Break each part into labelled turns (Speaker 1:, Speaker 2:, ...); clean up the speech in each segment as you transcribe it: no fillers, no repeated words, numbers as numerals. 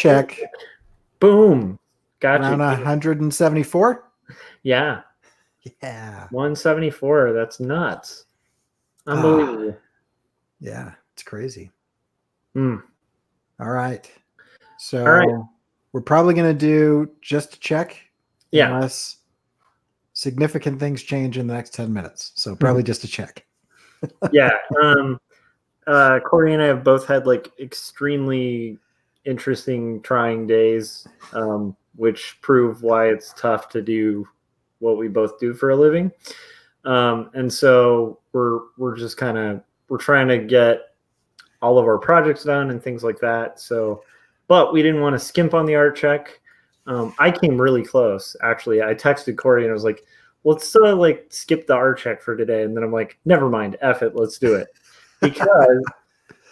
Speaker 1: check.
Speaker 2: Boom. Got
Speaker 1: Around
Speaker 2: you.
Speaker 1: 174.
Speaker 2: Yeah.
Speaker 1: Yeah.
Speaker 2: 174. That's nuts. Unbelievable.
Speaker 1: Yeah, it's crazy.
Speaker 2: Mm.
Speaker 1: All right. So
Speaker 2: All right.
Speaker 1: we're probably going to do just a check
Speaker 2: Yeah.
Speaker 1: unless significant things change in the next 10 minutes. So probably just a check.
Speaker 2: Yeah. Corey and I have both had like extremely interesting, trying days, which prove why it's tough to do what we both do for a living. And so we're just we're trying to get all of our projects done and things like that. So, but we didn't want to skimp on the art check. I came really close, actually. I texted Corey and I was like, let's like skip the art check for today. And then I'm like, never mind, F it, let's do it. Because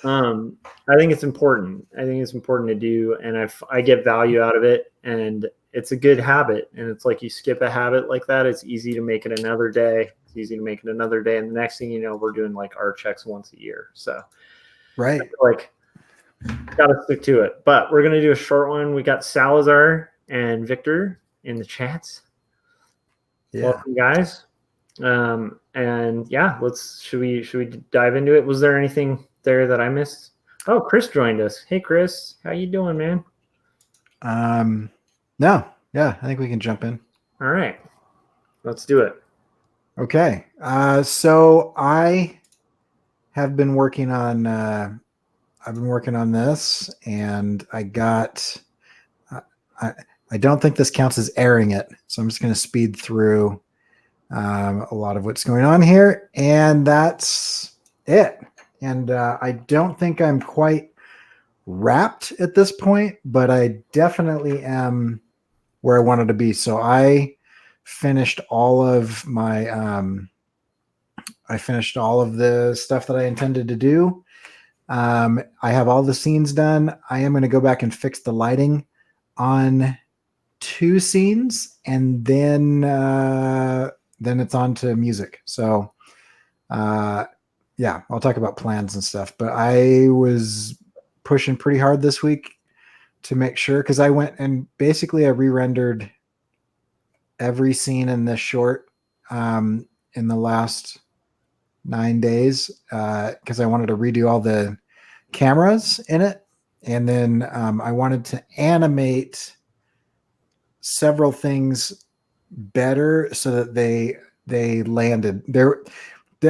Speaker 2: I think it's important. I think it's important to do, and I get value out of it, and it's a good habit. And it's like you skip a habit like that, it's easy to make it another day. It's easy to make it another day, and the next thing you know, we're doing like art checks once a year. So,
Speaker 1: right,
Speaker 2: like, gotta stick to it. But we're gonna do a short one. We got Salazar and Victor in the chats.
Speaker 1: Yeah.
Speaker 2: Welcome, guys. And yeah, should we dive into it? Was there anything there that I missed? Oh, Chris joined us. Hey, Chris, how you doing, man?
Speaker 1: No, yeah, I think we can jump in.
Speaker 2: All right, let's do it.
Speaker 1: Okay, so I have been working on. I've been working on this, and I got. I don't think this counts as airing it, so I'm just going to speed through a lot of what's going on here, and that's it. And I don't think I'm quite wrapped at this point, but I definitely am where I wanted to be. So I finished all of my I finished all of the stuff that I intended to do. I have all the scenes done. I am going to go back and fix the lighting on 2 scenes, and then it's on to music. So yeah, I'll talk about plans and stuff, but I was pushing pretty hard this week to make sure, because I went and basically I re-rendered every scene in this short in the last 9 days because I wanted to redo all the cameras in it, and then I wanted to animate several things better so that they landed there.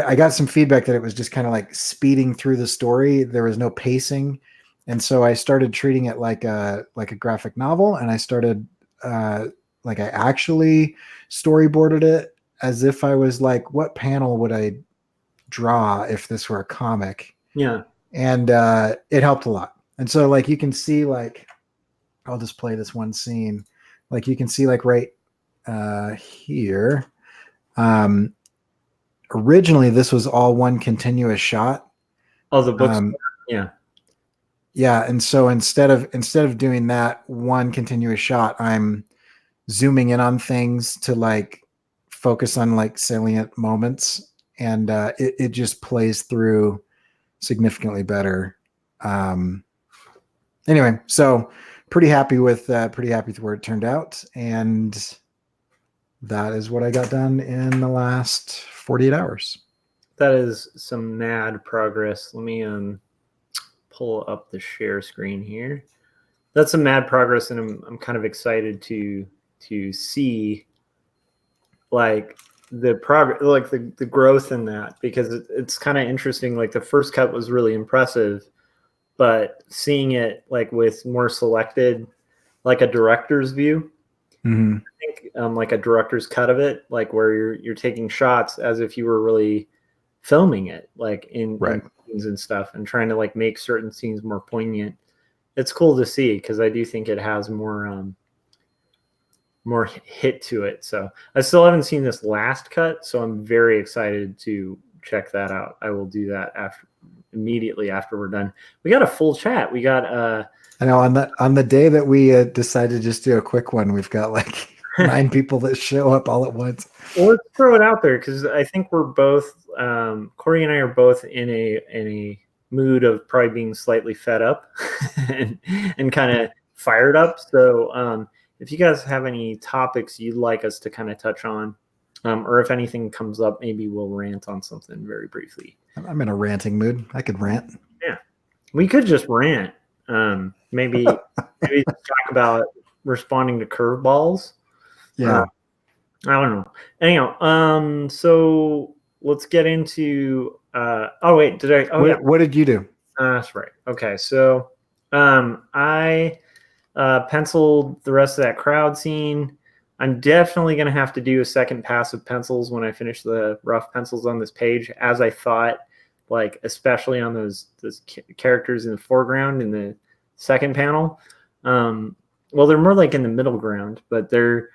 Speaker 1: I got some feedback that it was just kind of like speeding through the story. There was no pacing. And so I started treating it like a graphic novel, and I started like I actually storyboarded it as if I was like, what panel would I draw if this were a comic?
Speaker 2: Yeah.
Speaker 1: And it helped a lot. And so like you can see, like, I'll just play this one scene. Like you can see like right here. Originally this was all one continuous shot.
Speaker 2: Oh, the books. Yeah.
Speaker 1: Yeah, and so instead of doing that one continuous shot, I'm zooming in on things to like focus on like salient moments, and it just plays through significantly better. Anyway, so pretty happy with where it turned out, and that is what I got done in the last 48 hours.
Speaker 2: That is some mad progress. Let me pull up the share screen here. That's some mad progress, and I'm kind of excited to see like the progress, like the growth in that, because it's kind of interesting. Like the first cut was really impressive, but seeing it like with more selected, like a director's view,
Speaker 1: mm-hmm.
Speaker 2: I think like a director's cut of it, like where you're taking shots as if you were really filming it, like in scenes and stuff, and trying to like make certain scenes more poignant. It's cool to see, because I do think it has more hit to it. So I still haven't seen this last cut, so I'm very excited to check that out. I will do that immediately after we're done. We got a full chat. We got
Speaker 1: I know on the day that we decided to just do a quick one, we've got like 9 people that show up all at once.
Speaker 2: Well, let's throw it out there, because I think we're both Corey and I are both in a mood of probably being slightly fed up and kind of fired up. So if you guys have any topics you'd like us to kind of touch on, or if anything comes up, maybe we'll rant on something very briefly.
Speaker 1: I'm in a ranting mood. I could rant.
Speaker 2: Yeah, we could just rant. Maybe talk about responding to curveballs.
Speaker 1: Yeah.
Speaker 2: I don't know. Anyhow, so let's get into. Oh wait, did I? Oh yeah.
Speaker 1: What did you do?
Speaker 2: That's right. Okay, so I penciled the rest of that crowd scene. I'm definitely going to have to do a second pass of pencils when I finish the rough pencils on this page, as I thought, like especially on those characters in the foreground in the second panel. Well, they're more like in the middle ground, but they're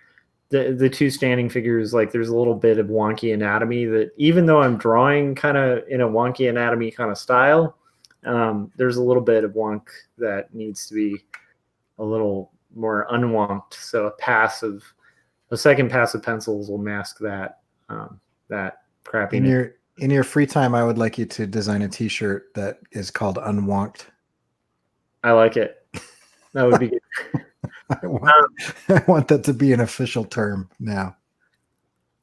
Speaker 2: the two standing figures. Like there's a little bit of wonky anatomy that, even though I'm drawing kind of in a wonky anatomy kind of style, there's a little bit of wonk that needs to be a little more unwonked. So a second pass of pencils will mask that that crappiness.
Speaker 1: In your free time, I would like you to design a T-shirt that is called Unwonked.
Speaker 2: I like it. That would be good.
Speaker 1: I want that to be an official term now.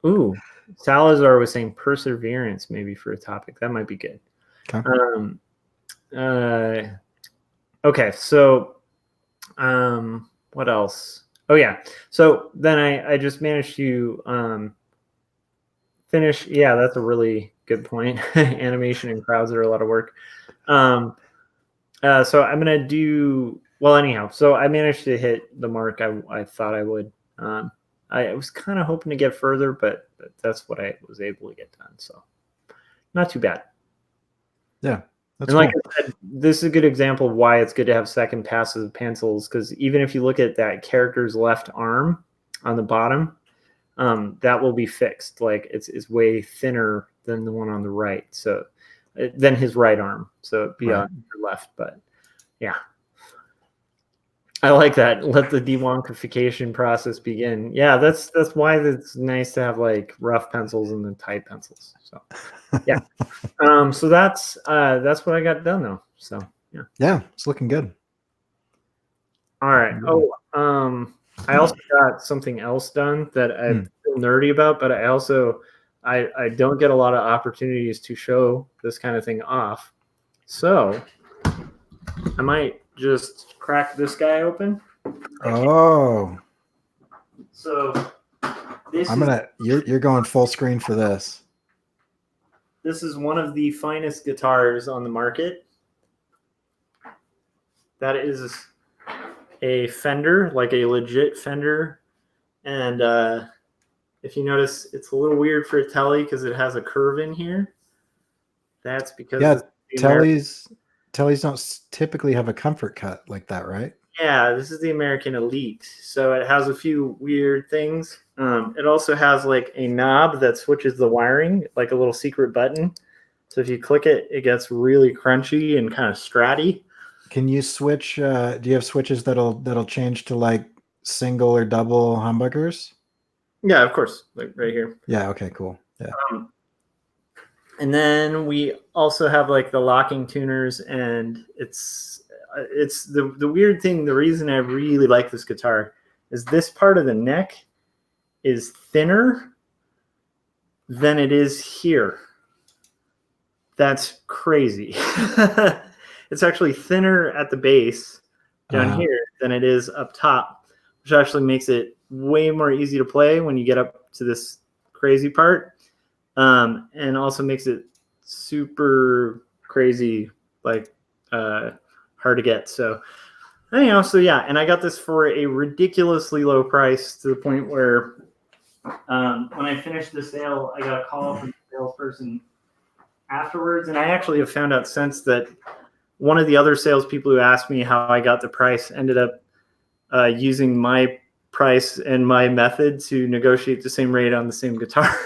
Speaker 2: Ooh, Salazar was saying perseverance maybe for a topic. That might be good.
Speaker 1: Okay.
Speaker 2: Okay, so what else? Oh yeah, so then I just managed to finish. Yeah, that's a really good point. Animation and crowds are a lot of work. So I'm gonna do well. Anyhow, so I managed to hit the mark I thought I would. I was kind of hoping to get further, but that's what I was able to get done. So not too bad.
Speaker 1: Yeah.
Speaker 2: And like I said, this is a good example of why it's good to have second passes of pencils, because even if you look at that character's left arm on the bottom, that will be fixed. Like it's way thinner than the one on the right. So than his right arm. So it'd be on your left. But yeah, I like that. Let the dewonkification process begin. Yeah, that's why it's nice to have like rough pencils and then tight pencils. So yeah. So that's what I got done though. So yeah.
Speaker 1: Yeah, it's looking good.
Speaker 2: All right. Oh, I also got something else done that I feel nerdy about, but I don't get a lot of opportunities to show this kind of thing off. So I might just crack this guy open.
Speaker 1: Oh.
Speaker 2: So
Speaker 1: you're going full screen for this.
Speaker 2: This is one of the finest guitars on the market. That is a Fender, like a legit Fender. And if you notice, it's a little weird for a Telly because it has a curve in here. That's because
Speaker 1: Tellys don't typically have a comfort cut like that, right?
Speaker 2: Yeah, this is the American Elite. So it has a few weird things. It also has like a knob that switches the wiring, like a little secret button. So if you click it, it gets really crunchy and kind of stratty.
Speaker 1: Can you switch? Do you have switches that'll change to like single or double humbuckers?
Speaker 2: Yeah, of course, like right here.
Speaker 1: Yeah. Okay. Cool. Yeah.
Speaker 2: And then we also have like the locking tuners, and it's the weird thing. The reason I really like this guitar is this part of the neck is thinner than it is here. That's crazy. It's actually thinner at the base down here than it is up top, which actually makes it way more easy to play when you get up to this crazy part. And also makes it super crazy, like hard to get. So anyhow, so yeah, and I got this for a ridiculously low price, to the point where when I finished the sale, I got a call from the salesperson afterwards, and I actually have found out since that one of the other salespeople who asked me how I got the price ended up using my price and my method to negotiate the same rate on the same guitar.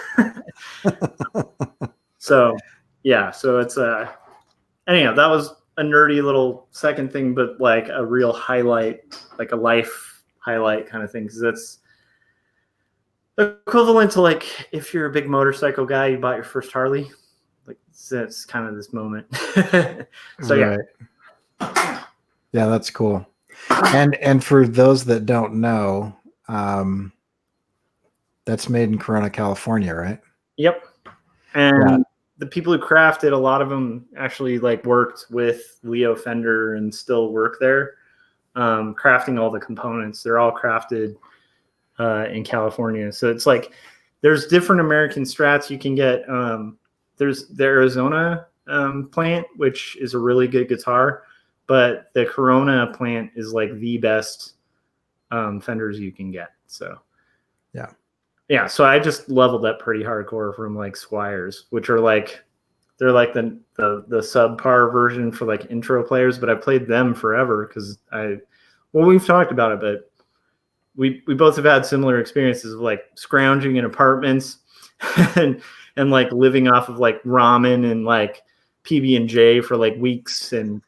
Speaker 2: So yeah, so it's anyhow, that was a nerdy little second thing, but like a real highlight, like a life highlight kind of thing, because that's equivalent to like if you're a big motorcycle guy, you bought your first Harley. Like it's kind of this moment. So yeah.
Speaker 1: Yeah, that's cool. And for those that don't know, that's made in Corona, California, right?
Speaker 2: Yep. And the people who crafted, a lot of them actually like worked with Leo Fender and still work there, crafting all the components. They're all crafted in California. So it's like there's different American strats you can get. There's the Arizona plant, which is a really good guitar, but the Corona plant is like the best Fenders you can get. So yeah, so I just leveled up pretty hardcore from like Squires, which are like they're like the subpar version for like intro players, but I played them forever because we've talked about it, but we both have had similar experiences of like scrounging in apartments and like living off of like ramen and like PB&J for like weeks and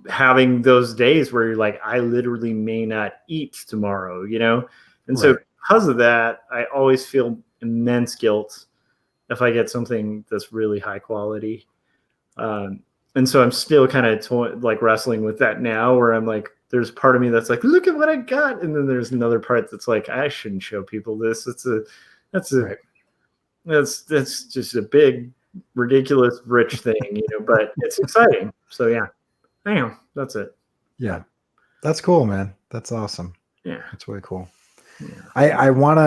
Speaker 2: having those days where you're like, I literally may not eat tomorrow, And so because of that, I always feel immense guilt if I get something that's really high quality. And so I'm still kind of like wrestling with that now where I'm like, there's part of me that's like, look at what I got. And then there's another part that's like, I shouldn't show people this. That's just a big, ridiculous, rich thing, but it's exciting. So yeah, damn, that's it.
Speaker 1: Yeah. That's cool, man. That's awesome.
Speaker 2: Yeah.
Speaker 1: That's really cool. Yeah.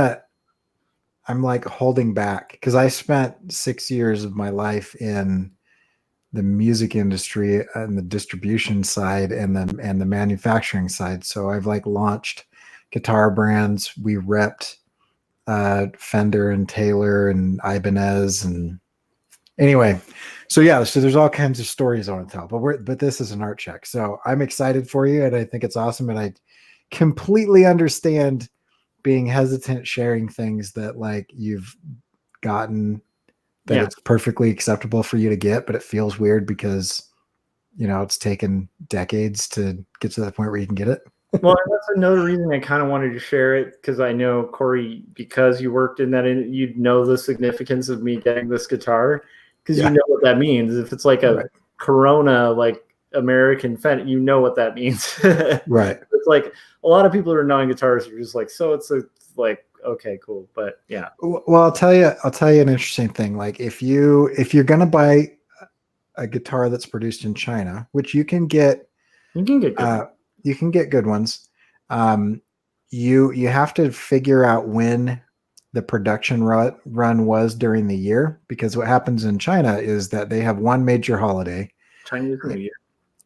Speaker 1: I'm like holding back because I spent 6 years of my life in the music industry and the distribution side and the manufacturing side. So I've like launched guitar brands. We repped Fender and Taylor and Ibanez and anyway. So yeah, so there's all kinds of stories I want to tell, but this is an art check. So I'm excited for you and I think it's awesome. And I completely understand being hesitant sharing things that like you've gotten that it's perfectly acceptable for you to get, but it feels weird because it's taken decades to get to that point where you can get it.
Speaker 2: Well, that's another reason I kind of wanted to share it because I know, Corey, because you worked in that, you'd know the significance of me getting this guitar because you know what that means. If it's like a Corona, like American Fender, you know what that means.
Speaker 1: Right.
Speaker 2: It's like a lot of people who are non-guitarists are just like, so it's like, okay, cool. But yeah.
Speaker 1: Well, I'll tell you an interesting thing. Like if you're going to buy a guitar that's produced in China, which you can get good. You can get good ones. You have to figure out when the production run was during the year, because what happens in China is that they have one major holiday,
Speaker 2: Chinese New Year,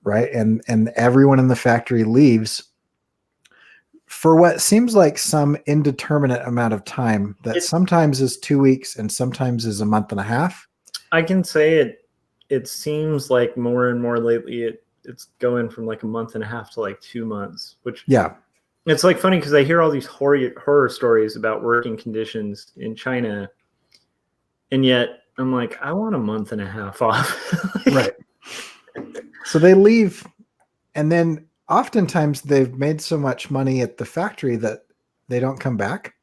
Speaker 1: right? And everyone in the factory leaves for what seems like some indeterminate amount of time that sometimes is 2 weeks and sometimes is a month and a half.
Speaker 2: I can say it seems like more and more lately it's going from like a month and a half to like 2 months, which it's like funny because I hear all these horror stories about working conditions in China, and yet I'm like, I want a month and a half off.
Speaker 1: Right. So they leave, and then oftentimes they've made so much money at the factory that they don't come back.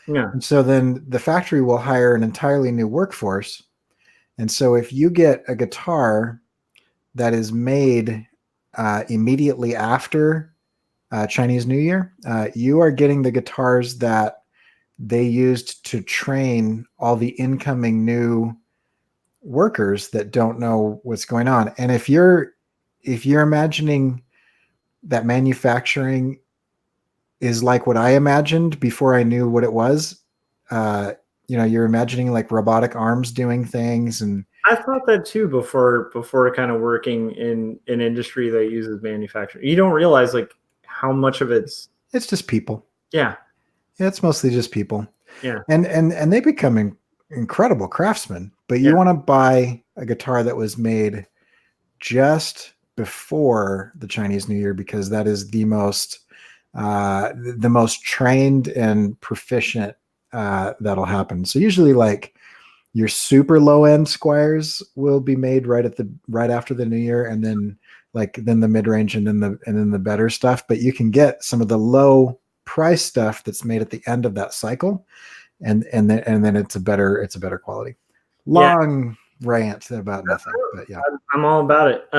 Speaker 2: Yeah.
Speaker 1: And so then the factory will hire an entirely new workforce. And so if you get a guitar that is made immediately after Chinese New Year, you are getting the guitars that they used to train all the incoming new workers that don't know what's going on. And if you're imagining that manufacturing is like what I imagined before I knew what it was, you're imagining like robotic arms doing things. And
Speaker 2: I thought that too before kind of working in an industry that uses manufacturing. You don't realize like how much of it's
Speaker 1: just people.
Speaker 2: Yeah.
Speaker 1: Yeah, it's mostly just people.
Speaker 2: Yeah.
Speaker 1: And they become incredible craftsmen, but you want to buy a guitar that was made just before the Chinese New Year, because that is the most trained and proficient that'll happen. So usually like your super low end Squires will be made right after the New Year, and then the mid range and then the better stuff. But you can get some of the low price stuff that's made at the end of that cycle, and then it's a better quality. Long rant about nothing, but yeah,
Speaker 2: I'm all about it.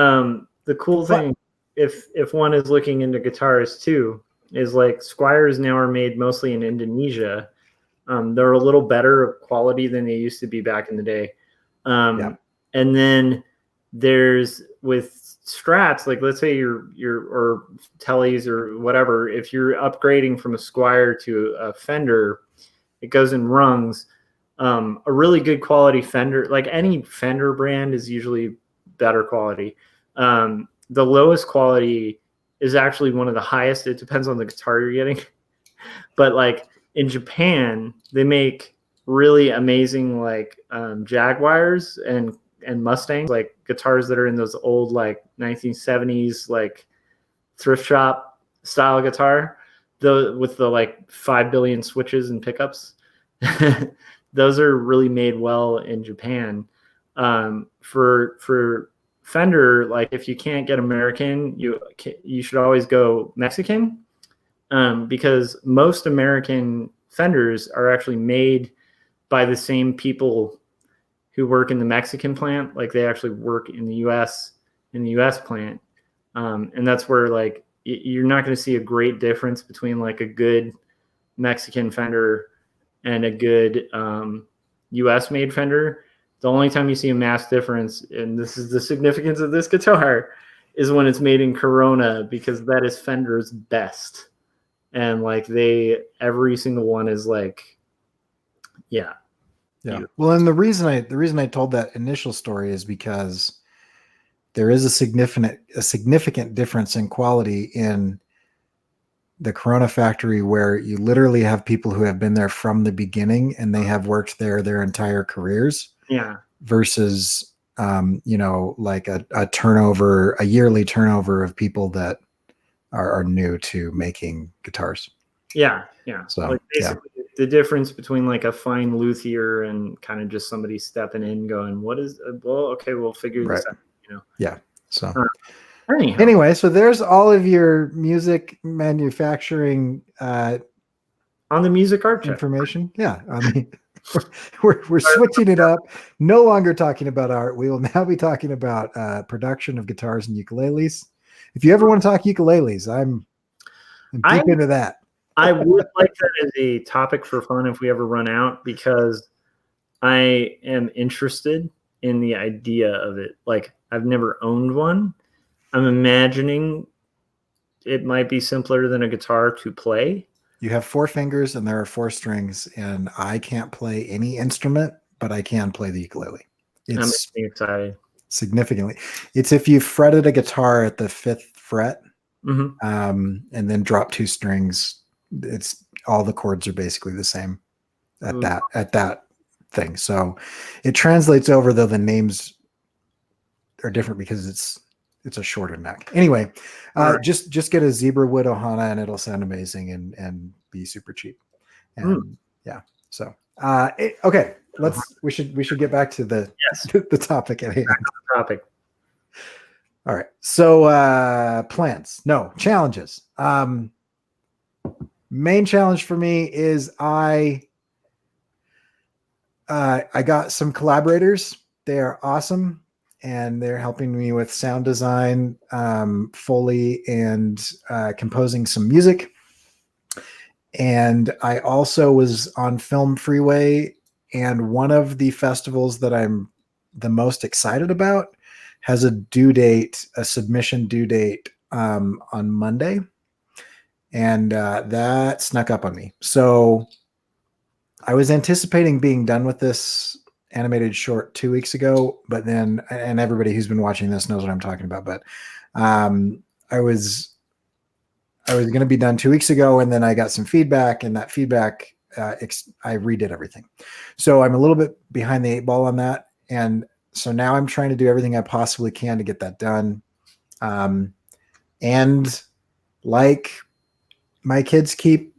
Speaker 2: The cool thing if one is looking into guitars too, is like Squires now are made mostly in Indonesia. They're a little better quality than they used to be back in the day.
Speaker 1: Yeah.
Speaker 2: And then there's with Strats, like let's say you're or Tellys or whatever, if you're upgrading from a Squire to a Fender, it goes in rungs. A really good quality Fender, like any Fender brand, is usually better quality. The lowest quality is actually one of the highest. It depends on the guitar you're getting. But like in Japan, they make really amazing like Jaguars and Mustangs, like guitars that are in those old like 1970s like thrift shop style guitar, with the like 5 billion switches and pickups. Those are really made well in Japan. For Fender, like if you can't get American, you should always go Mexican, because most American Fenders are actually made by the same people who work in the Mexican plant. Like they actually work in the U.S. plant, and that's where like you're not going to see a great difference between like a good Mexican Fender and a good U.S. made Fender. The only time you see a mass difference, and this is the significance of this guitar, is when it's made in Corona, because that is Fender's best. And like every single one is like, yeah.
Speaker 1: Well, and the reason I told that initial story is because there is a significant difference in quality in the Corona factory, where you literally have people who have been there from the beginning and they have worked there their entire careers.
Speaker 2: Yeah.
Speaker 1: Versus, like a yearly turnover of people that are new to making guitars.
Speaker 2: Yeah. Yeah.
Speaker 1: So
Speaker 2: like basically the difference between like a fine luthier and kind of just somebody stepping in going, what is, well, okay, we'll figure this out,
Speaker 1: Yeah. So
Speaker 2: anyway,
Speaker 1: so there's all of your music manufacturing
Speaker 2: on the music art
Speaker 1: information. Yeah. We're switching it up. No longer talking about art. We will now be talking about production of guitars and ukuleles. If you ever want to talk ukuleles, I'm deep into that.
Speaker 2: I would like that as a topic for fun if we ever run out, because I am interested in the idea of it. Like I've never owned one. I'm imagining it might be simpler than a guitar to play.
Speaker 1: You have 4 fingers and there are 4 strings, and I can't play any instrument, but I can play the ukulele.
Speaker 2: I'm excited.
Speaker 1: Significantly. It's if you fretted a guitar at the 5th fret,
Speaker 2: mm-hmm.
Speaker 1: And then drop 2 strings, it's all the chords are basically the same at that thing. So it translates over, though the names are different because it's a shorter neck. Anyway, right. Just get a zebra wood Ohana and it'll sound amazing and be super cheap. And yeah. So okay, we should get back to the topic at hand.
Speaker 2: Topic.
Speaker 1: All right. So challenges. Main challenge for me is I got some collaborators. They are awesome, and they're helping me with sound design, Foley, and composing some music. And I also was on Film Freeway, and one of the festivals that I'm the most excited about has a submission due date on Monday. And that snuck up on me. So I was anticipating being done with this animated short 2 weeks ago, but then, and everybody who's been watching this knows what I'm talking about, but I was going to be done 2 weeks ago, and then I got some feedback, and that feedback, I redid everything. So I'm a little bit behind the 8 ball on that. And so now I'm trying to do everything I possibly can to get that done. And like, my kids keep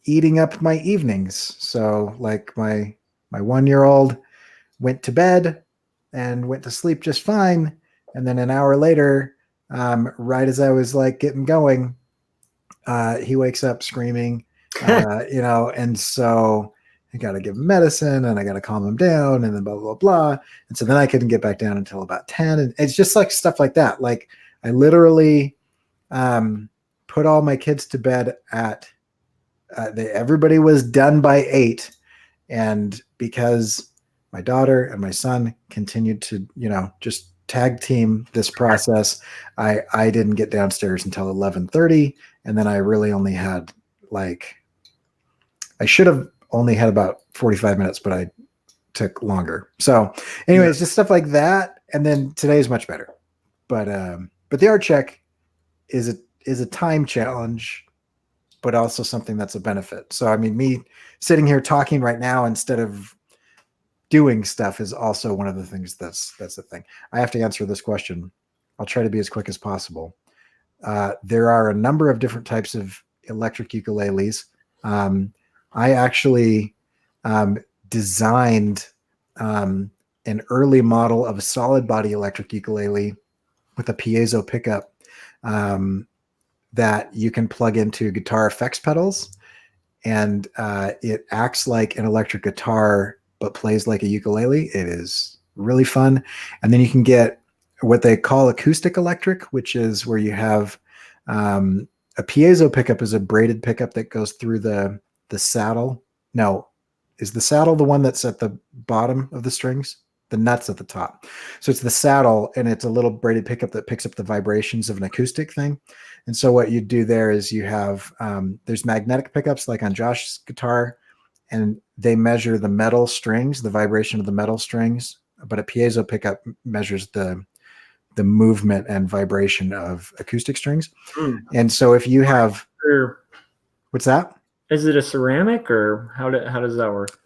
Speaker 1: eating up my evenings. So like my 1-year-old went to bed and went to sleep just fine. And then an hour later, right as I was like getting going, he wakes up screaming, and so I got to give him medicine and I got to calm him down and then blah, blah, blah. And so then I couldn't get back down until about 10. And it's just like stuff like that. Like I literally put all my kids to bed at everybody was done by 8, and because my daughter and my son continued to just tag team this process, I didn't get downstairs until 11:30, and then I really only had I should have only had about 45 minutes, but I took longer. So anyways, just stuff like that. And then today is much better. But the art check is a time challenge, but also something that's a benefit. So I mean, me sitting here talking right now instead of doing stuff is also one of the things that's the thing. I have to answer this question. I'll try to be as quick as possible. There are a number of different types of electric ukuleles. I actually designed an early model of a solid body electric ukulele with a piezo pickup that you can plug into guitar effects pedals, and it acts like an electric guitar but plays like a ukulele. It is really fun. And then you can get what they call acoustic electric, which is where you have a piezo pickup is a braided pickup that goes through the saddle. No, is the saddle the one that's at the bottom of the strings? The nuts at the top. So it's the saddle, and it's a little braided pickup that picks up the vibrations of an acoustic thing. And so what you do there is you have there's magnetic pickups like on Josh's guitar, and they measure the metal strings, the vibration of the metal strings. But a piezo pickup measures the movement and vibration of acoustic strings. And so if you have, what's that?
Speaker 2: Is it a ceramic, or how does that work?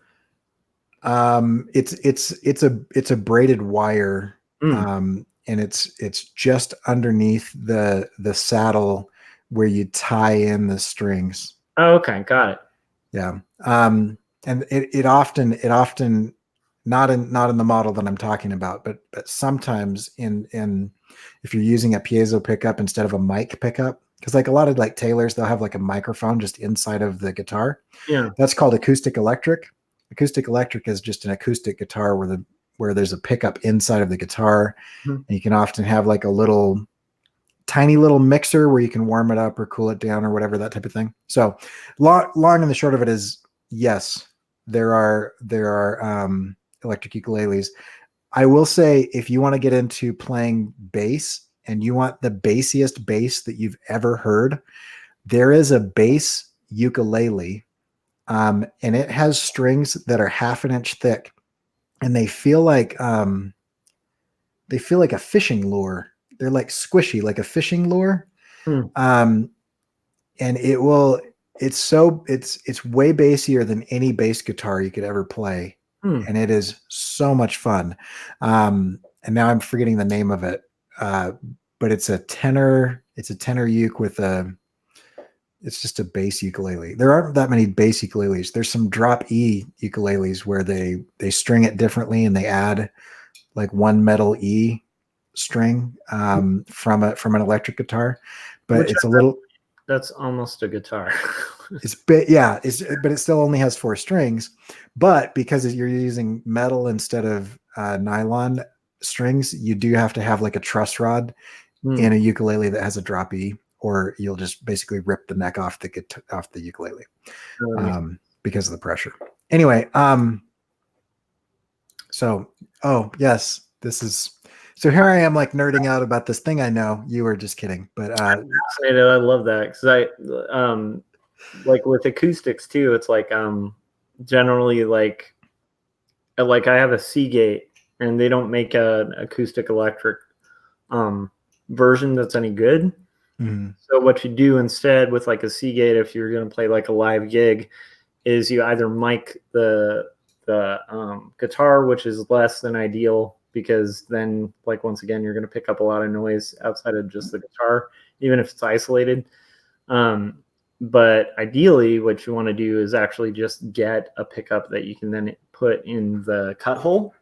Speaker 1: It's a braided wire, and it's just underneath the saddle where you tie in the strings.
Speaker 2: Oh, okay, got it.
Speaker 1: Yeah. And it often not in the model that I'm talking about, but sometimes in if you're using a piezo pickup instead of a mic pickup, because like a lot of like Taylors, they'll have like a microphone just inside of the guitar.
Speaker 2: Yeah.
Speaker 1: That's called acoustic electric. Acoustic electric is just an acoustic guitar where there's a pickup inside of the guitar. And you can often have like a tiny little mixer where you can warm it up or cool it down or whatever, that type of thing. So long and the short of it is, yes, there are electric ukuleles. I will say, if you want to get into playing bass and you want the bassiest bass that you've ever heard, there is a bass ukulele, and it has strings that are 1/2 inch thick, and they feel like a fishing lure. They're like squishy, like a fishing lure. And it's way bassier than any bass guitar you could ever play. And it is so much fun. And now I'm forgetting the name of it. But it's a tenor uke with it's just a bass ukulele. There aren't that many bass ukuleles. There's some drop E ukuleles where they string it differently, and they add like one metal E string from an electric guitar, but
Speaker 2: that's almost a guitar.
Speaker 1: but it still only has 4 strings. But because you're using metal instead of nylon strings, you do have to have like a truss rod in a ukulele that has a drop E, or you'll just basically rip the neck off the ukulele because of the pressure. Anyway, so yes, this is. So here I am, like nerding out about this thing I know. You were just kidding, but
Speaker 2: I love that, because I like with acoustics too. It's like generally like I have a Seagate, and they don't make an acoustic electric version that's any good. So what you do instead with like a Seagate, if you're going to play like a live gig, is you either mic the guitar, which is less than ideal, because then, like, once again, you're going to pick up a lot of noise outside of just the guitar, even if it's isolated. But ideally, what you want to do is actually just get a pickup that you can then put in the cut hole.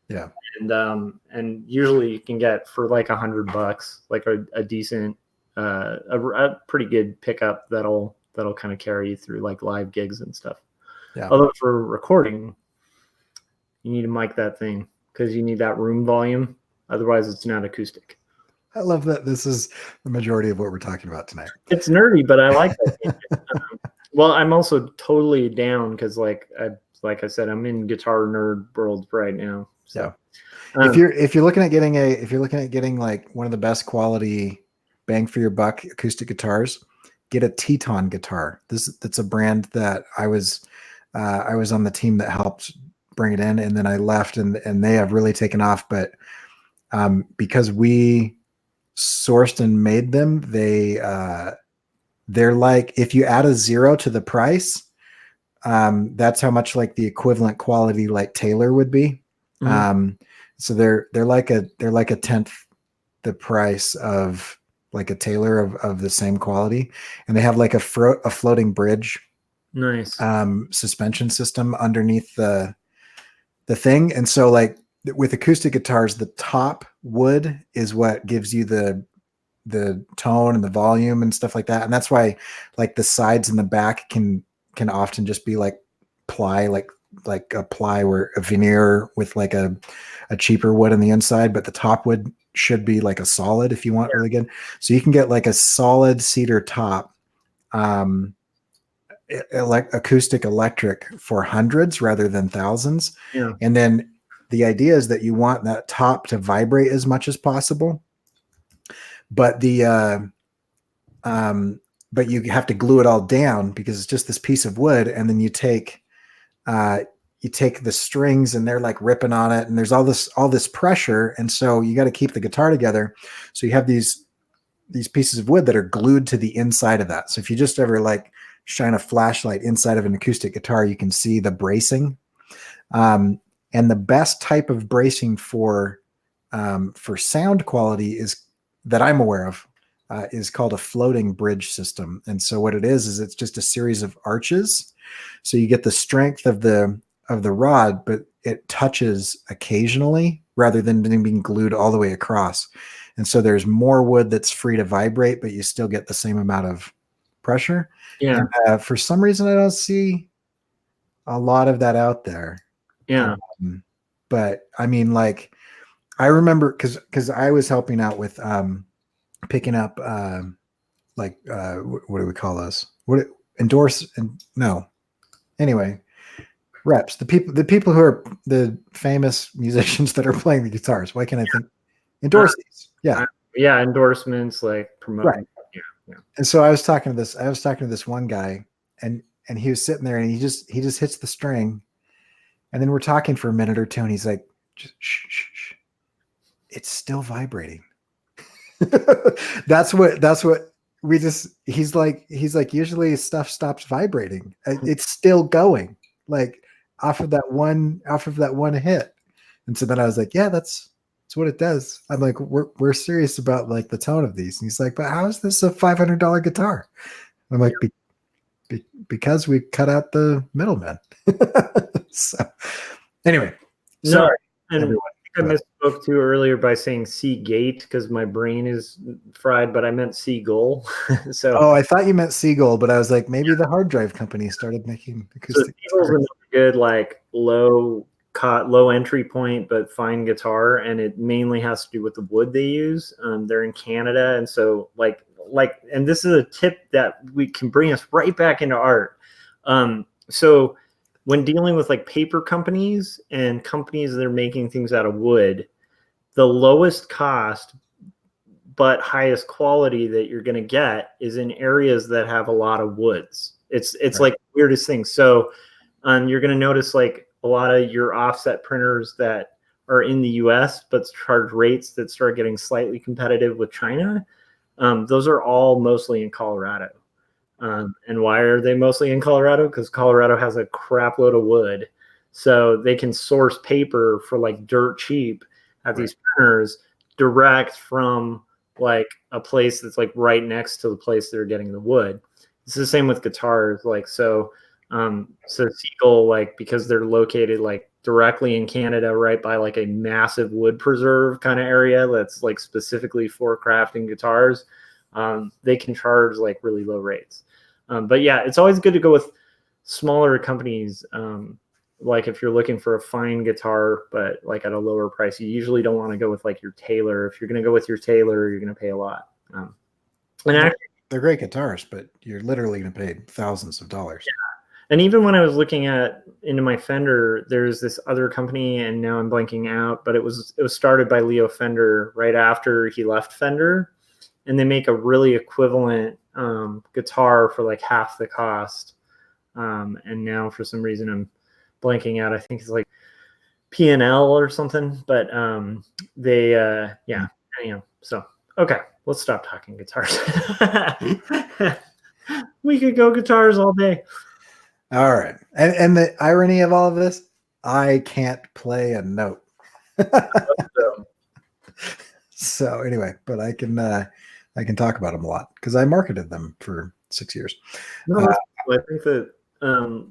Speaker 1: Yeah.
Speaker 2: And usually you can get for like $100, like a decent, a pretty good pickup that'll kind of carry you through like live gigs and stuff.
Speaker 1: Yeah.
Speaker 2: Although for recording, you need to mic that thing, because you need that room volume. Otherwise, it's not acoustic.
Speaker 1: I love that this is the majority of what we're talking about tonight.
Speaker 2: It's nerdy, but I like that. Well, I'm also totally down because, like I said, I'm in guitar nerd world right now. So,
Speaker 1: yeah. If you're looking at getting like one of the best quality bang for your buck acoustic guitars, get a Teton guitar. That's a brand that I was on the team that helped bring it in, and then I left, and they have really taken off. But because we sourced and made them, they're like, if you add a zero to the price, that's how much like the equivalent quality like Taylor would be. So they're like a tenth the price of like a Taylor of the same quality, and they have like a floating bridge,
Speaker 2: nice,
Speaker 1: suspension system underneath the thing. And so like with acoustic guitars, the top wood is what gives you the tone and the volume and stuff like that. And that's why like the sides and the back can often just be like ply, like a ply or a veneer with like a cheaper wood on the inside, but the top wood should be like a solid if you want really good. So you can get like a solid cedar top, acoustic electric for hundreds rather than thousands.
Speaker 2: Yeah.
Speaker 1: And then the idea is that you want that top to vibrate as much as possible, but but you have to glue it all down because it's just this piece of wood. And then you take the strings and they're like ripping on it, and there's all this pressure. And so you got to keep the guitar together. So you have these pieces of wood that are glued to the inside of that. So if you just ever like shine a flashlight inside of an acoustic guitar, you can see the bracing. And the best type of bracing for sound quality that I'm aware of is called a floating bridge system. And so what it is it's just a series of arches. So you get the strength of the rod, but it touches occasionally rather than being glued all the way across. And so there's more wood that's free to vibrate, but you still get the same amount of pressure.
Speaker 2: Yeah.
Speaker 1: And for some reason, I don't see a lot of that out there.
Speaker 2: Yeah.
Speaker 1: But I mean, like, I remember because I was helping out with picking up what do we call those? Anyway, reps, the people who are the famous musicians that are playing the guitars. Why can't I think? Endorsees.
Speaker 2: Yeah, endorsements, like promoting.
Speaker 1: Right. Yeah. And so I was talking to this one guy, and he was sitting there, and he just hits the string, and then we're talking for a minute or two, and he's like, just shh. It's still vibrating. That's what we just, he's like, usually stuff stops vibrating. It's still going, like off of that one hit. And so then I was like, yeah, that's what it does. I'm like, we're serious about like the tone of these. And he's like, but how is this a $500 guitar? I'm like, because we cut out the middleman. So anyway, sorry,
Speaker 2: everyone. I misspoke too earlier by saying Seagate because my brain is fried, but I meant Seagull. So
Speaker 1: I thought you meant Seagull, but I was like, maybe the hard drive company started making acoustic.
Speaker 2: So Seagull's a good like low entry point, but fine guitar, and it mainly has to do with the wood they use. They're in Canada, and so like, and this is a tip that we can bring us right back into art. So when dealing with like paper companies and companies that are making things out of wood, the lowest cost but highest quality that you're going to get is in areas that have a lot of woods. It's right. Like the weirdest thing. So you're going to notice like a lot of your offset printers that are in the US but charge rates that start getting slightly competitive with China. Those are all mostly in Colorado. And why are they mostly in Colorado? Because Colorado has a crap load of wood. So they can source paper for like dirt cheap at these printers direct from like a place that's like right next to the place they're getting the wood. It's the same with guitars. Like, so Seagull, like, because they're located like directly in Canada, right by like a massive wood preserve kind of area that's like specifically for crafting guitars, they can charge like really low rates. But yeah, it's always good to go with smaller companies like if you're looking for a fine guitar, but like at a lower price, you usually don't want to go with like your Taylor. If you're going to go with your Taylor, you're going to pay a lot. And actually,
Speaker 1: they're great guitars, but you're literally going to pay thousands of dollars.
Speaker 2: and even when I was looking into my Fender, there's this other company, and now I'm blanking out, but it was started by Leo Fender right after he left Fender, and they make a really equivalent guitar for like half the cost. And now for some reason I'm blanking out. I think it's like P&L or something, but they yeah. Anyhow, so okay, let's stop talking guitars. We could go guitars all day.
Speaker 1: All right. And the irony of all of this, I can't play a note. So anyway, but I can talk about them a lot because I marketed them for 6 years.
Speaker 2: No, I think that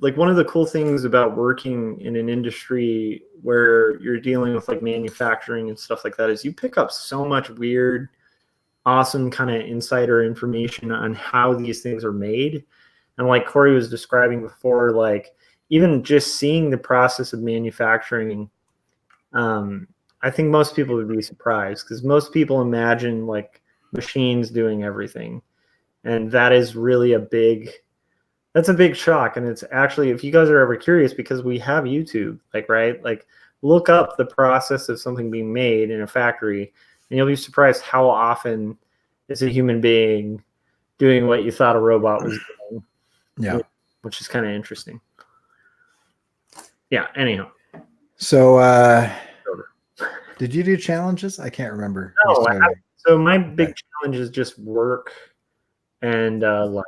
Speaker 2: like one of the cool things about working in an industry where you're dealing with like manufacturing and stuff like that is you pick up so much weird, awesome kind of insider information on how these things are made. And like Corey was describing before, like even just seeing the process of manufacturing, I think most people would be surprised because most people imagine like machines doing everything. And that is really that's a big shock. And it's actually, if you guys are ever curious, because we have YouTube, like, right? Like look up the process of something being made in a factory and you'll be surprised how often it's a human being doing what you thought a robot was doing.
Speaker 1: Yeah.
Speaker 2: Which is kind of interesting. Yeah. Anyhow.
Speaker 1: So, did you do challenges? I can't remember.
Speaker 2: No, so my big challenge is just work and life.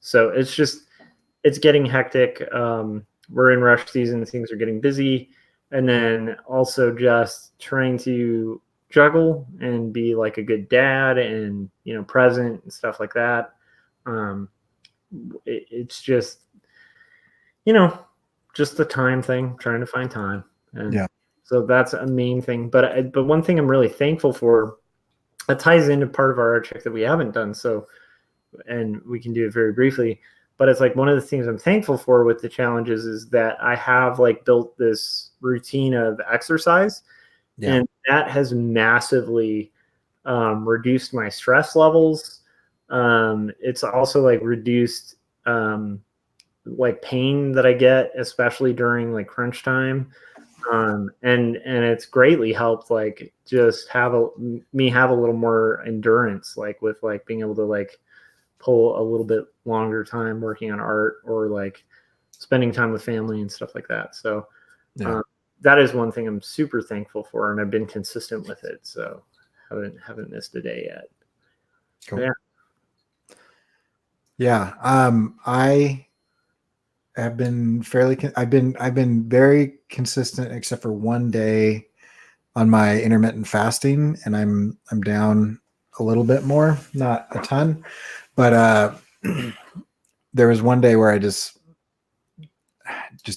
Speaker 2: So it's getting hectic. We're in rush season. Things are getting busy. And then also just trying to juggle and be like a good dad and, present and stuff like that. It's just, just the time thing, trying to find time. And
Speaker 1: yeah.
Speaker 2: So that's a main thing. But one thing I'm really thankful for, that ties into part of our check that we haven't done. So, and we can do it very briefly, but it's like one of the things I'm thankful for with the challenges is that I have like built this routine of exercise, and that has massively reduced my stress levels. It's also like reduced like pain that I get, especially during like crunch time. And it's greatly helped like just have a little more endurance, like with like being able to like pull a little bit longer time working on art or like spending time with family and stuff like that. So that is one thing I'm super thankful for, and I've been consistent with it. So haven't missed a day yet.
Speaker 1: Cool. Yeah. I have been I've been very consistent except for one day on my intermittent fasting, and I'm down a little bit more, not a ton, but there was one day where I just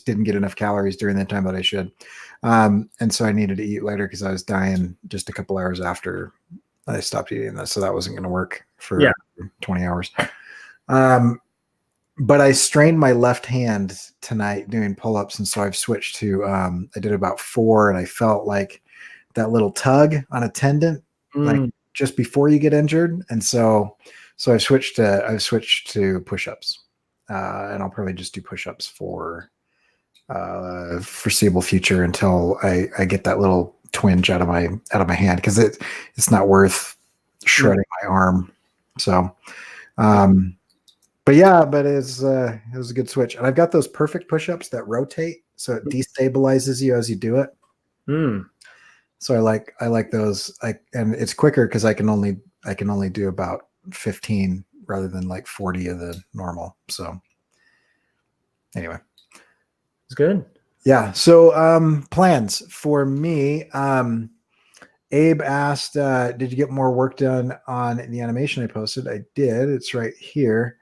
Speaker 1: didn't get enough calories during that time that I should. And so I needed to eat later because I was dying just a couple hours after I stopped eating this. So that wasn't going to work for 20 hours. But I strained my left hand tonight doing pull-ups. And so I've switched to, I did about 4, and I felt like that little tug on a tendon, like just before you get injured. And so I've switched to push-ups, and I'll probably just do push-ups for foreseeable future until I get that little twinge out of my hand, because it's not worth shredding my arm. So, but it was a good switch, and I've got those perfect push-ups that rotate, so it destabilizes you as you do it. So I like those. And it's quicker because I can only do about 15 rather than like 40 of the normal. So anyway.
Speaker 2: It's good.
Speaker 1: Yeah. So plans for me. Abe asked, did you get more work done on the animation I posted? I did. It's right here.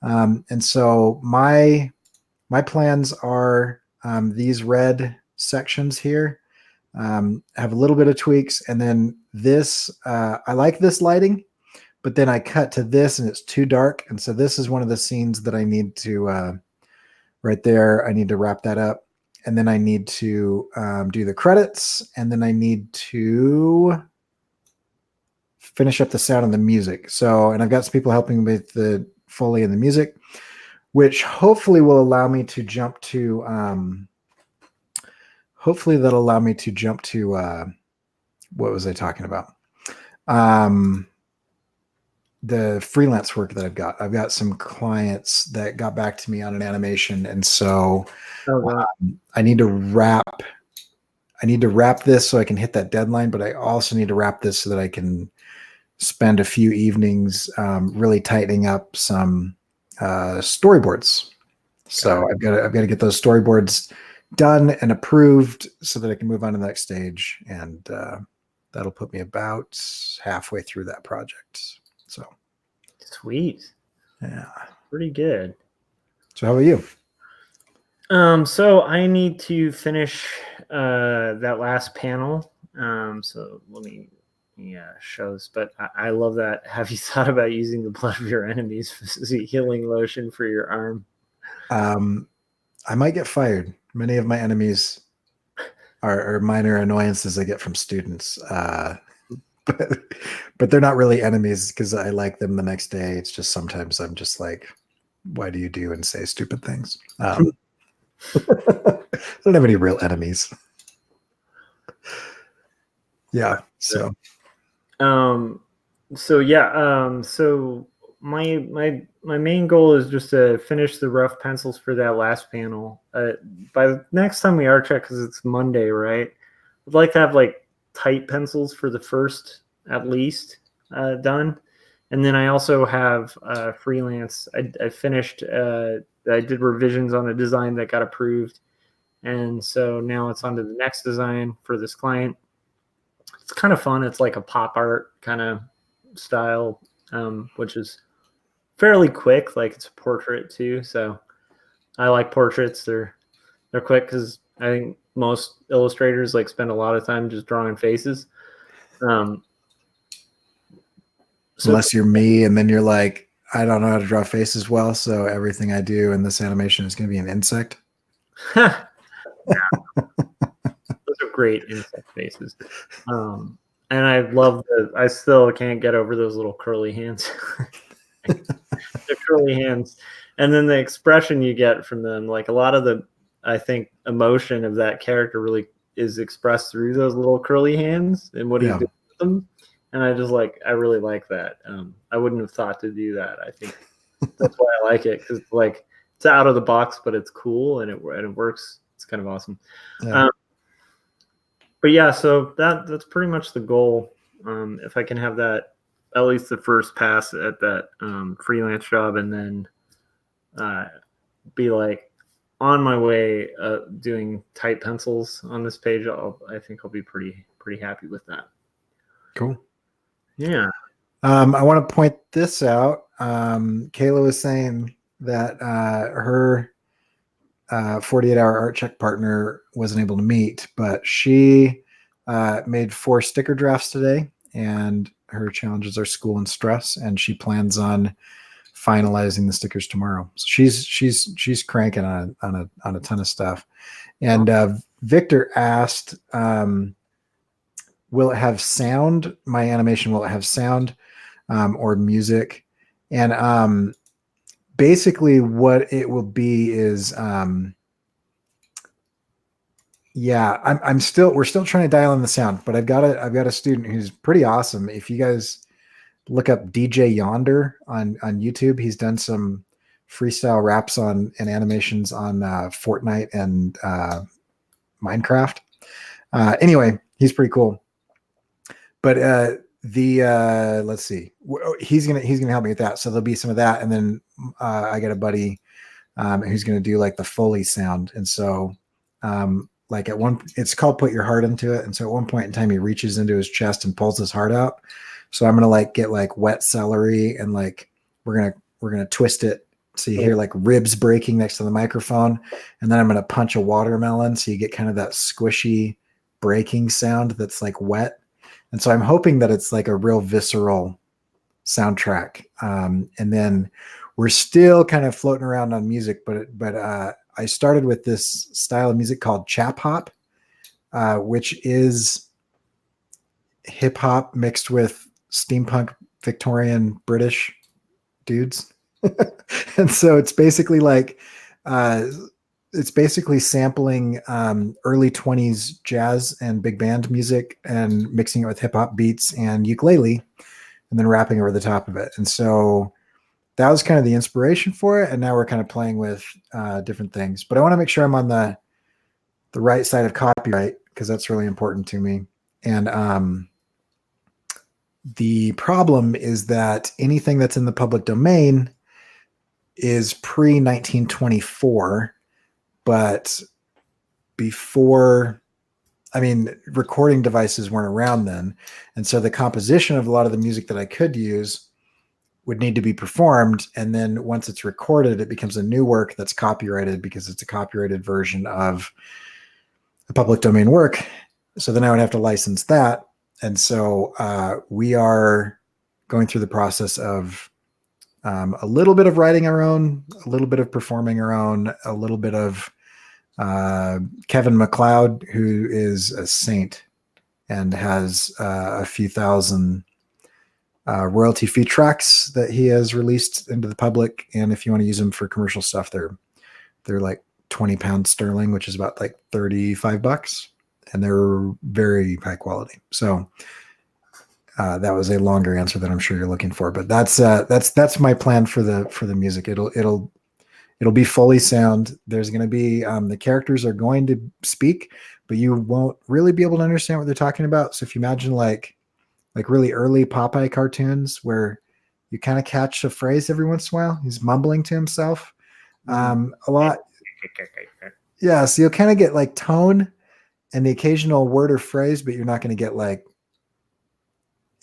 Speaker 1: And so my plans are these red sections here. Have a little bit of tweaks, and then this, I like this lighting, but then I cut to this and it's too dark. And so this is one of the scenes that I need to, right there, I need to wrap that up. and then I need to do the credits, and then I need to finish up the sound and the music. So, and I've got some people helping with the Foley and the music, which hopefully will allow me to jump to. Hopefully that'll allow me to jump to. What was I talking about? The freelance work that I've got. I've got some clients that got back to me on an animation, and so I need to wrap. I need to wrap this so I can hit that deadline, but I also need to wrap this so that I can spend a few evenings really tightening up some storyboards. So I've got to get those storyboards done and approved so that I can move on to the next stage, and that'll put me about halfway through that project. So
Speaker 2: sweet,
Speaker 1: yeah,
Speaker 2: pretty good.
Speaker 1: So how about you?
Speaker 2: So I need to finish that last panel. So let me show this, but I love that. Have you thought about using the blood of your enemies as a healing lotion for your arm?
Speaker 1: I might get fired. Many of my enemies are minor annoyances I get from students. But they're not really enemies because I like them the next day. It's just sometimes I'm just like, why do you do and say stupid things? I don't have any real enemies. Yeah. So
Speaker 2: my main goal is just to finish the rough pencils for that last panel. By the next time we art check, because it's Monday, right? I'd like to have like tight pencils for the first at least done, and then I also have freelance. I finished. I did revisions on a design that got approved, and so now it's on to the next design for this client. It's kind of fun. It's like a pop art kind of style, which is fairly quick. Like it's a portrait too, so I like portraits. They're quick because I think most illustrators like spend a lot of time just drawing faces.
Speaker 1: Unless you're me, and then you're like, I don't know how to draw faces well, so everything I do in this animation is going to be an insect.
Speaker 2: Yeah. Those are great insect faces. And I love I still can't get over those little curly hands. They're curly hands. And then the expression you get from them, like a lot of the, I think, emotion of that character really is expressed through those little curly hands and what he did with them. And I really like that. I wouldn't have thought to do that. I think that's why I like it, because like it's out of the box, but it's cool and it works. It's kind of awesome. Yeah. But yeah, so that's pretty much the goal. If I can have that, at least the first pass at that freelance job, and then be like on my way doing tight pencils on this page, I think I'll be pretty happy with that.
Speaker 1: Cool.
Speaker 2: Yeah.
Speaker 1: I want to point this out. Kayla was saying that her 48-hour art check partner wasn't able to meet, but she made 4 sticker drafts today, and her challenges are school and stress, and she plans on finalizing the stickers tomorrow. So she's cranking on a ton of stuff. And Victor asked, will it have sound? My animation, will it have sound or music? And basically what it will be is we're still trying to dial in the sound, but I've got a student who's pretty awesome. If you guys look up DJ Yonder on YouTube, he's done some freestyle raps and animations on Fortnite and Minecraft. Anyway, he's pretty cool. But let's see, he's gonna help me with that. So there'll be some of that, and then I got a buddy who's gonna do like the Foley sound. And so like it's called Put Your Heart Into It. And so at one point in time, he reaches into his chest and pulls his heart out. So I'm gonna like get like wet celery, and like we're gonna twist it so you hear like ribs breaking next to the microphone, and then I'm gonna punch a watermelon so you get kind of that squishy breaking sound that's like wet. And so I'm hoping that it's like a real visceral soundtrack. And then we're still kind of floating around on music, but I I started with this style of music called chap hop, which is hip hop mixed with steampunk Victorian British dudes. And so it's basically like it's basically sampling early 20s jazz and big band music and mixing it with hip hop beats and ukulele and then rapping over the top of it. And so that was kind of the inspiration for it. And now we're kind of playing with different things. But I want to make sure I'm on the right side of copyright because that's really important to me. And the problem is that anything that's in the public domain is pre 1924, but before, I mean, recording devices weren't around then. And so the composition of a lot of the music that I could use would need to be performed. And then once it's recorded, it becomes a new work that's copyrighted because it's a copyrighted version of a public domain work. So then I would have to license that. And so we are going through the process of a little bit of writing our own, a little bit of performing our own, a little bit of Kevin MacLeod, who is a saint and has a few thousand royalty-free tracks that he has released into the public. And if you want to use them for commercial stuff, they're like 20 pounds sterling, which is about like $35. And they're very high quality. So that was a longer answer than I'm sure you're looking for, but that's my plan for the music. It'll be fully sound. There's going to be the characters are going to speak, but you won't really be able to understand what they're talking about. So if you imagine like really early Popeye cartoons where you kind of catch a phrase every once in a while, he's mumbling to himself a lot. Yeah, so you'll kind of get like tone and the occasional word or phrase, but you're not going to get like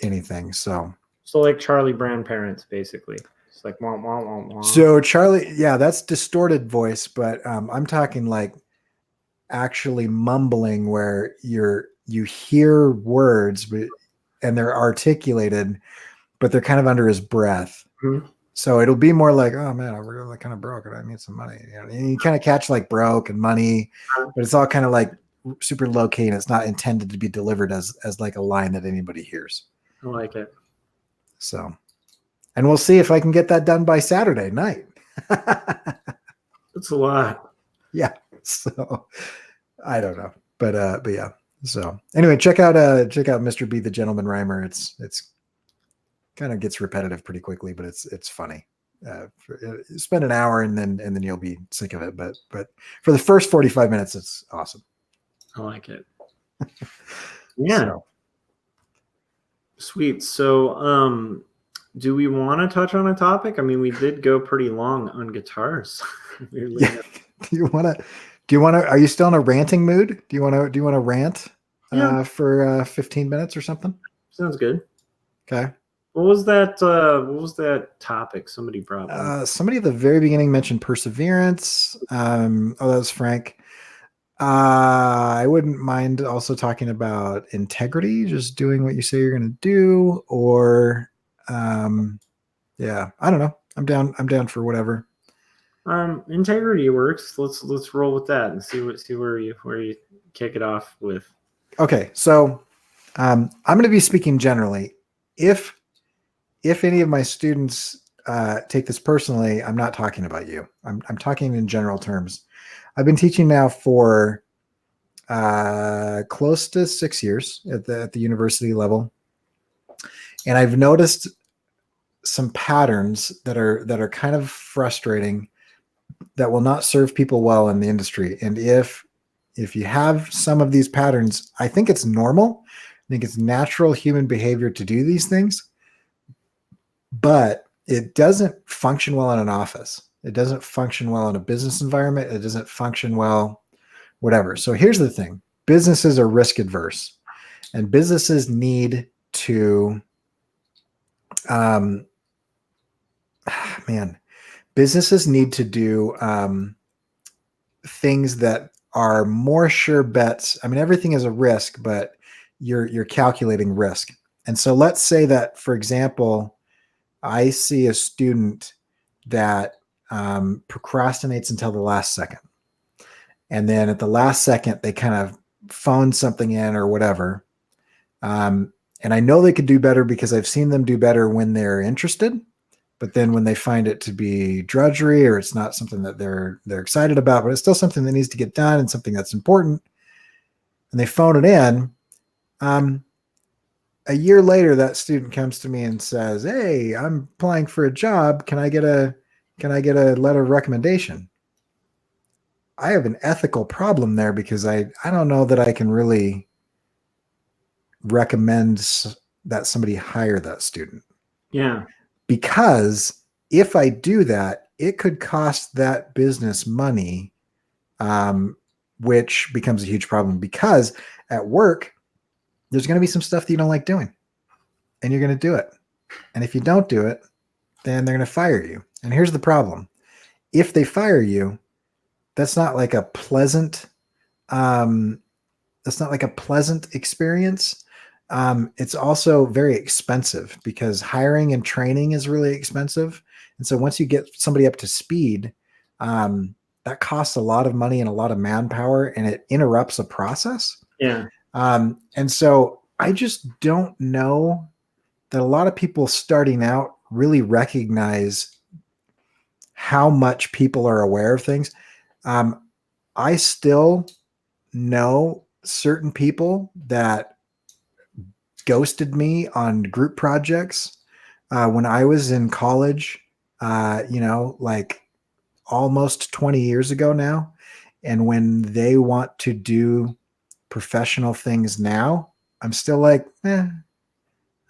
Speaker 1: anything. So
Speaker 2: like Charlie Brown parents, basically. It's like wah, wah, wah, wah.
Speaker 1: So Charlie, yeah, that's distorted voice, but I'm talking like actually mumbling where you hear words, and they're articulated, but they're kind of under his breath.
Speaker 2: Mm-hmm.
Speaker 1: So it'll be more like, oh man, we're really kind of broke and I need some money. You know, and you kind of catch like broke and money, but it's all kind of like super low key and it's not intended to be delivered as like a line that anybody hears.
Speaker 2: I like it.
Speaker 1: So, and we'll see if I can get that done by Saturday night.
Speaker 2: That's a lot.
Speaker 1: Yeah. So I don't know, but yeah. So anyway, check out Mr. B, the Gentleman Rhymer. It's kind of gets repetitive pretty quickly, but it's funny. Spend an hour and then you'll be sick of it. But for the first 45 minutes, it's awesome.
Speaker 2: I like it. Yeah. So. Sweet. So, do we want to touch on a topic? I mean, we did go pretty long on guitars.
Speaker 1: Yeah. Do you want to, are you still in a ranting mood? Do you want to rant for 15 minutes or something?
Speaker 2: Sounds good.
Speaker 1: Okay.
Speaker 2: What was that topic somebody brought up?
Speaker 1: Somebody at the very beginning mentioned perseverance. That was Frank. I wouldn't mind also talking about integrity, just doing what you say you're going to do, or yeah, I don't know. I'm down for whatever.
Speaker 2: Integrity works. Let's roll with that and see where you kick it off with. Okay,
Speaker 1: so I'm going to be speaking generally. If any of my students take this personally, I'm not talking about you. I'm talking in general terms. I've been teaching now for close to 6 years at the university level, and I've noticed some patterns that are kind of frustrating, that will not serve people well in the industry. And if you have some of these patterns, I think it's normal. I think it's natural human behavior to do these things, but it doesn't function well in an office. It doesn't function well in a business environment. It doesn't function well, whatever. So here's the thing. Businesses are risk adverse, and businesses need to, businesses need to do things that are more sure bets. I mean, everything is a risk, but you're calculating risk. And so let's say that, for example, I see a student that procrastinates until the last second. And then at the last second, they kind of phone something in or whatever. And I know they could do better because I've seen them do better when they're interested. But then when they find it to be drudgery or it's not something that they're excited about, but it's still something that needs to get done and something that's important, and they phone it in, a year later, that student comes to me and says, "Hey, I'm applying for a job. Can I get a letter of recommendation?" I have an ethical problem there because I don't know that I can really recommend that somebody hire that student.
Speaker 2: Yeah.
Speaker 1: Because if I do that, it could cost that business money, which becomes a huge problem because at work, there's going to be some stuff that you don't like doing and you're going to do it. And if you don't do it, then they're going to fire you. And here's the problem. If they fire you, that's not like a pleasant, experience. It's also very expensive because hiring and training is really expensive. And so once you get somebody up to speed, that costs a lot of money and a lot of manpower, and it interrupts a process.
Speaker 2: Yeah.
Speaker 1: And so I just don't know that a lot of people starting out really recognize how much people are aware of things. I still know certain people that ghosted me on group projects when I was in college, like almost 20 years ago now. And when they want to do professional things now, I'm still like, I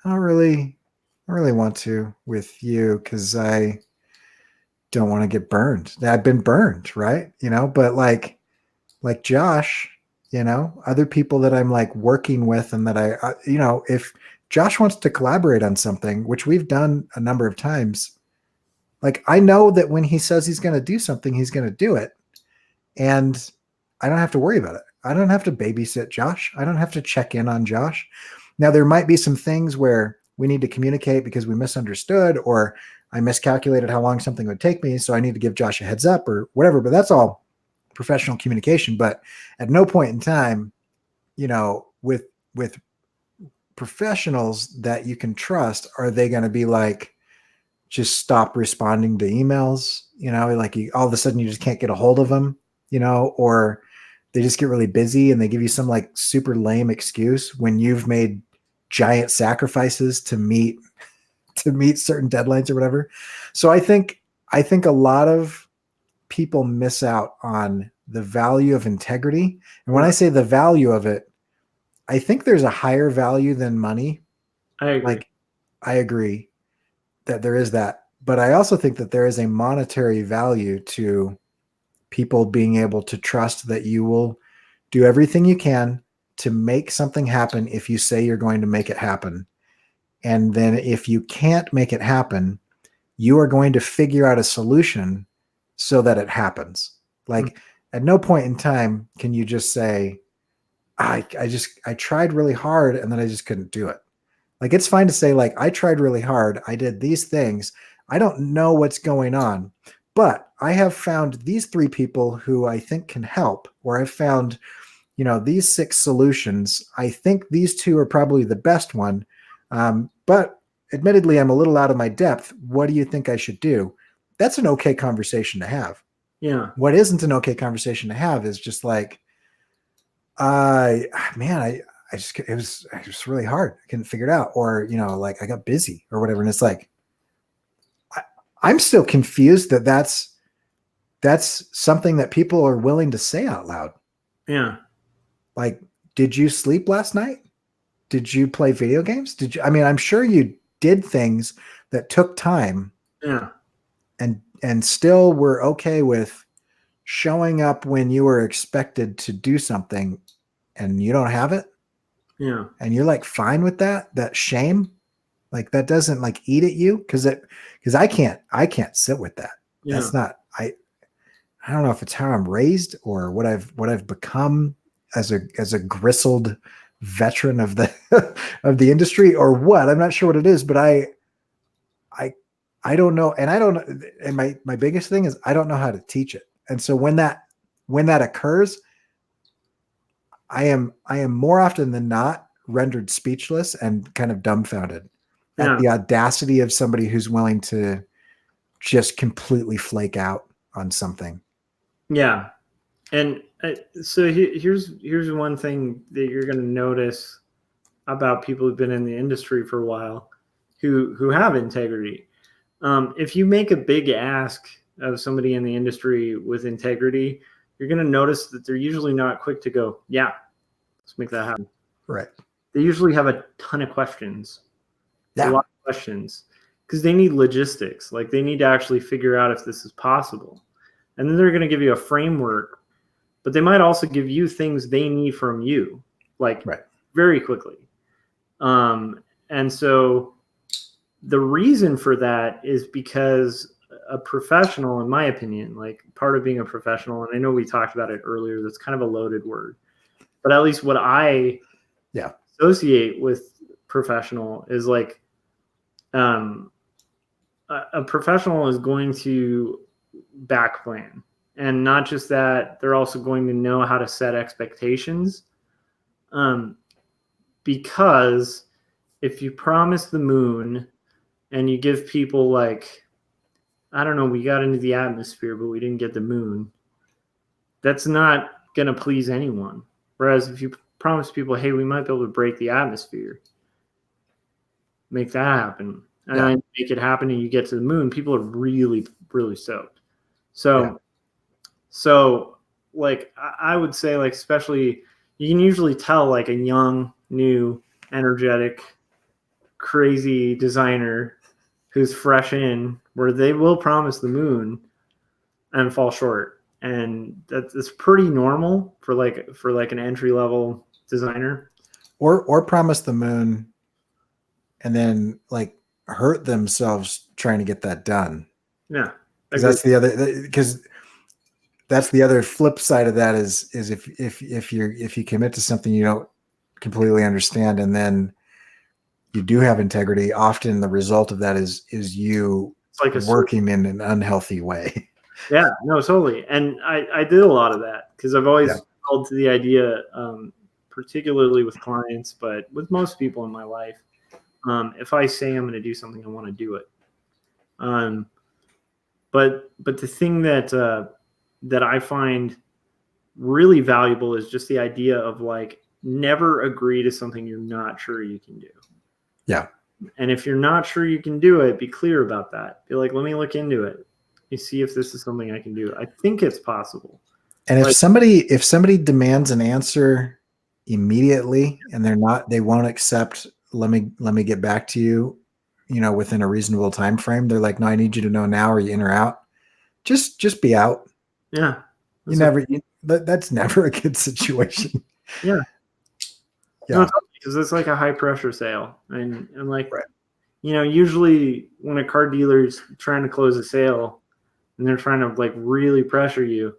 Speaker 1: don't really want to with you because I don't want to get burned. I've been burned, right? But like Josh, other people that I'm like working with and that I if Josh wants to collaborate on something, which we've done a number of times, like I know that when he says he's going to do something, he's going to do it. And I don't have to worry about it. I don't have to babysit Josh. I don't have to check in on Josh. Now, there might be some things where we need to communicate because we misunderstood or I miscalculated how long something would take me. So I need to give Josh a heads up or whatever, but that's all professional communication. But at no point in time, with professionals that you can trust, are they going to be like, just stop responding to emails, like all of a sudden you just can't get a hold of them, or they just get really busy and they give you some like super lame excuse when you've made giant sacrifices to meet certain deadlines or whatever. So I think a lot of people miss out on the value of integrity. And when I say the value of it, I think there's a higher value than money.
Speaker 2: I agree.
Speaker 1: Like, I agree that there is that, but I also think that there is a monetary value to people being able to trust that you will do everything you can to make something happen if you say you're going to make it happen. And then if you can't make it happen, you are going to figure out a solution so that it happens. Like at no point in time can you just say, I tried really hard and then I just couldn't do it. Like it's fine to say like, I tried really hard. I did these things. I don't know what's going on, but I have found these 3 people who I think can help, or I've found, these 6 solutions. I think these 2 are probably the best one. But admittedly, I'm a little out of my depth. What do you think I should do? That's an okay conversation to have.
Speaker 2: Yeah.
Speaker 1: What isn't an okay conversation to have is just like, it was really hard. I couldn't figure it out. Or, like I got busy or whatever. And it's like, I'm still confused that that's something that people are willing to say out loud.
Speaker 2: Yeah.
Speaker 1: Like, did you sleep last night? Did you play video games? I'm sure you did things that took time.
Speaker 2: Yeah.
Speaker 1: And still were okay with showing up when you were expected to do something and you don't have it.
Speaker 2: Yeah.
Speaker 1: And you're like fine with that shame, like that doesn't like eat at you because I can't sit with that.
Speaker 2: Yeah.
Speaker 1: That's not, I don't know if it's how I'm raised or what I've become as a gristled veteran of the of the industry or what. I'm not sure what it is, but I don't know. And I don't know. And my biggest thing is I don't know how to teach it. And so when that when that occurs, I am more often than not rendered speechless and kind of dumbfounded at the audacity of somebody who's willing to just completely flake out on something.
Speaker 2: Yeah. And so here's one thing that you're going to notice about people who've been in the industry for a while who have integrity. If you make a big ask of somebody in the industry with integrity, you're going to notice that they're usually not quick to go, yeah, let's make that happen.
Speaker 1: Right.
Speaker 2: They usually have a ton of questions,
Speaker 1: Yeah.
Speaker 2: a lot of questions, because they need logistics. Like they need to actually figure out if this is possible. And then they're going to give you a framework, but they might also give you things they need from you, like very quickly. And so the reason for that is because a professional, in my opinion, like part of being a professional, and I know we talked about it earlier, that's kind of a loaded word, but at least what I associate with professional is like a professional is going to back plan. And not just that, they're also going to know how to set expectations. Because if you promise the moon and you give people like, I don't know, we got into the atmosphere, but we didn't get the moon, that's not going to please anyone. Whereas if you promise people, hey, we might be able to break the atmosphere, make that happen, and then make it happen and you get to the moon, people are really, really stoked. So like I would say, like, especially you can usually tell like a young, new, energetic, crazy designer who's fresh in, where they will promise the moon and fall short. And that's pretty normal for like an entry level designer.
Speaker 1: Or promise the moon and then like hurt themselves trying to get that done.
Speaker 2: Yeah.
Speaker 1: Because that's the other flip side of that is if you commit to something you don't completely understand and then you do have integrity, often the result of that is you like working in an unhealthy way.
Speaker 2: Yeah, no, totally. And I did a lot of that because I've always held to the idea, particularly with clients, but with most people in my life, if I say I'm going to do something, I want to do it. But the thing that I find really valuable is just the idea of like never agree to something you're not sure you can do.
Speaker 1: Yeah.
Speaker 2: And if you're not sure you can do it, be clear about that. Be like, let me look into it. Let me see if this is something I can do. I think it's possible.
Speaker 1: And if somebody demands an answer immediately and they won't accept, let me get back to you, within a reasonable time frame. They're like, no, I need you to know now, or you in or out. Just be out.
Speaker 2: Yeah.
Speaker 1: That's never a good situation.
Speaker 2: Yeah. Yeah. No, because it's like a high pressure sale. And like, usually when a car dealer is trying to close a sale and they're trying to like really pressure you,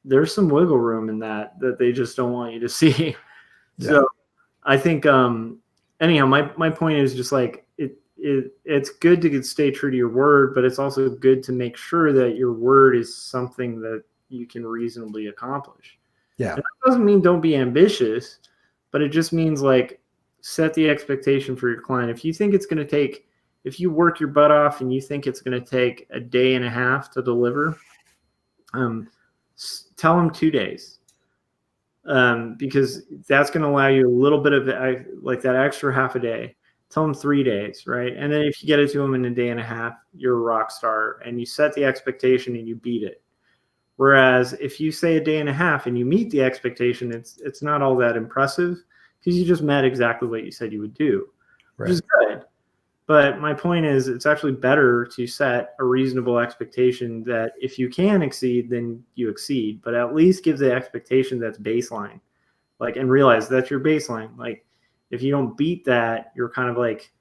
Speaker 2: there's some wiggle room in that they just don't want you to see. Yeah. So I think, anyhow, my point is just like, it's good to stay true to your word, but it's also good to make sure that your word is something that you can reasonably accomplish.
Speaker 1: Yeah.
Speaker 2: And that doesn't mean don't be ambitious, but it just means like set the expectation for your client. If you think it's going to take, if you work your butt off and you think it's going to take a day and a half to deliver, tell them 2 days. Because that's going to allow you a little bit of like that extra half a day. Tell them 3 days, right? And then if you get it to them in a day and a half, you're a rock star and you set the expectation and you beat it. Whereas if you say a day and a half and you meet the expectation, it's not all that impressive because you just met exactly what you said you would do, which is good. But my point is it's actually better to set a reasonable expectation that if you can exceed, then you exceed, but at least give the expectation that's baseline, like, and realize that's your baseline. Like if you don't beat that, you're kind of like,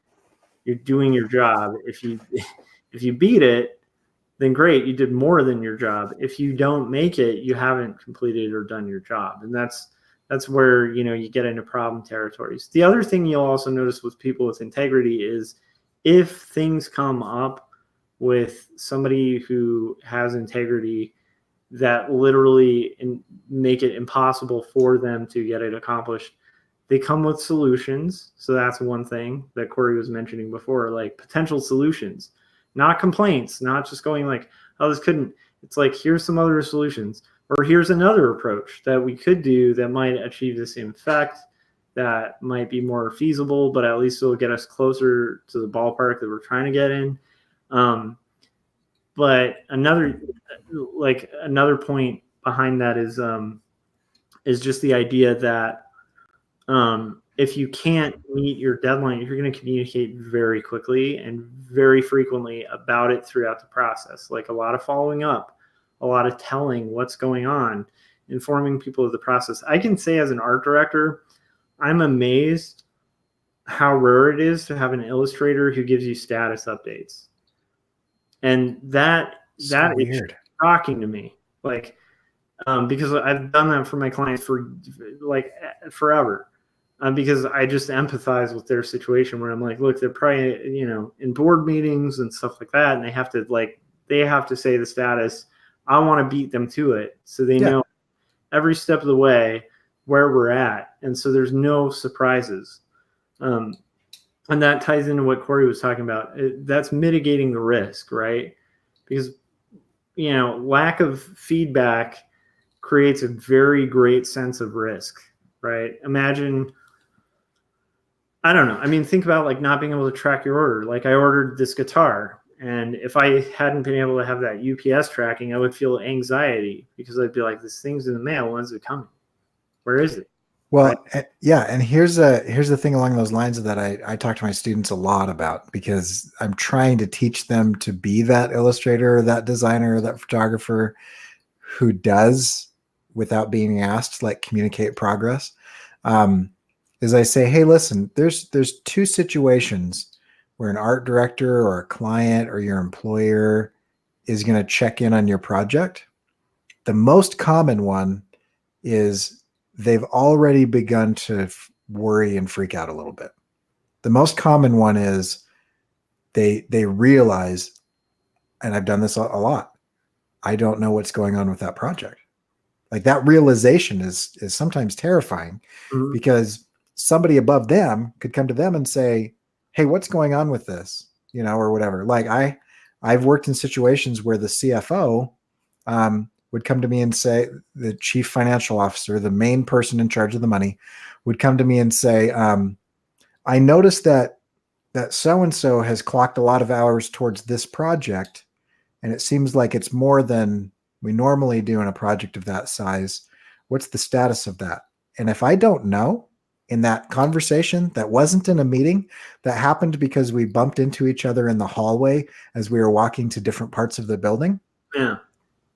Speaker 2: you're doing your job. If you beat it, then great, you did more than your job. If you don't make it, you haven't completed or done your job. And that's where, you get into problem territories. The other thing you'll also notice with people with integrity is if things come up with somebody who has integrity that literally make it impossible for them to get it accomplished. They come with solutions. So that's one thing that Corey was mentioning before, like potential solutions, not complaints, not just going like, oh, this couldn't. It's like, here's some other solutions, or here's another approach that we could do that might achieve the same effect, that might be more feasible, but at least it'll get us closer to the ballpark that we're trying to get in. But another point behind that is just the idea that if you can't meet your deadline, you're going to communicate very quickly and very frequently about it throughout the process. Like a lot of following up, a lot of telling what's going on, informing people of the process. I can say as an art director, I'm amazed how rare it is to have an illustrator who gives you status updates. And that is shocking to me. Like, because I've done that for my clients for like forever. Because I just empathize with their situation where I'm like, look, they're probably, in board meetings and stuff like that. And they have to say the status. I want to beat them to it. So they know every step of the way where we're at. And so there's no surprises. And that ties into what Corey was talking about. That's mitigating the risk, right? Because, lack of feedback creates a very great sense of risk, right? Imagine, I don't know. I mean, think about like not being able to track your order. Like I ordered this guitar, and if I hadn't been able to have that UPS tracking, I would feel anxiety because I'd be like, this thing's in the mail. When's it coming? Where is it?
Speaker 1: Well, right? Yeah. And here's the thing along those lines that I talk to my students a lot about, because I'm trying to teach them to be that illustrator or that designer or that photographer who does, without being asked, like communicate progress. Is I say, hey, listen, there's two situations where an art director or a client or your employer is going to check in on your project. The most common one is they've already begun to worry and freak out a little bit. The most common one is they realize, and I've done this a lot, I don't know what's going on with that project. Like that realization is sometimes terrifying, because somebody above them could come to them and say, hey, what's going on with this? Or whatever. Like I've worked in situations where the CFO would come to me and say, the chief financial officer, the main person in charge of the money, would come to me and say, I noticed that so-and-so has clocked a lot of hours towards this project, and it seems like it's more than we normally do in a project of that size. What's the status of that? And if I don't know, in that conversation that wasn't in a meeting, that happened because we bumped into each other in the hallway as we were walking to different parts of the building,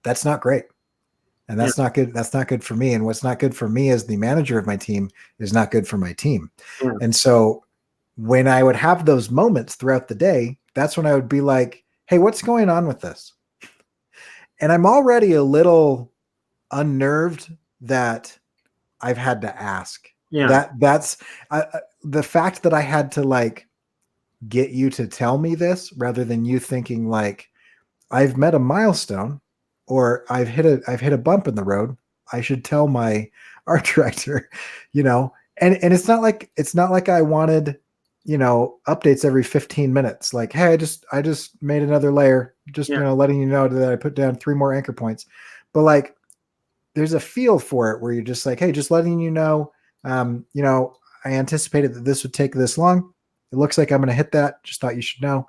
Speaker 1: that's not great. And that's not good. That's not good for me. And what's not good for me as the manager of my team is not good for my team. And so when I would have those moments throughout the day, that's when I would be like, hey, what's going on with this? And I'm already a little unnerved that I've had to ask. That's the fact that I had to like get you to tell me this, rather than you thinking like, I've met a milestone or I've hit a bump in the road, I should tell my art director, and it's not like I wanted, updates every 15 minutes. Like, hey, I just made another layer, just, letting you know that I put down 3 more anchor points. But like, there's a feel for it where you're just like, hey, just letting you know, I anticipated that this would take this long. It looks like I'm going to hit that. Just thought you should know.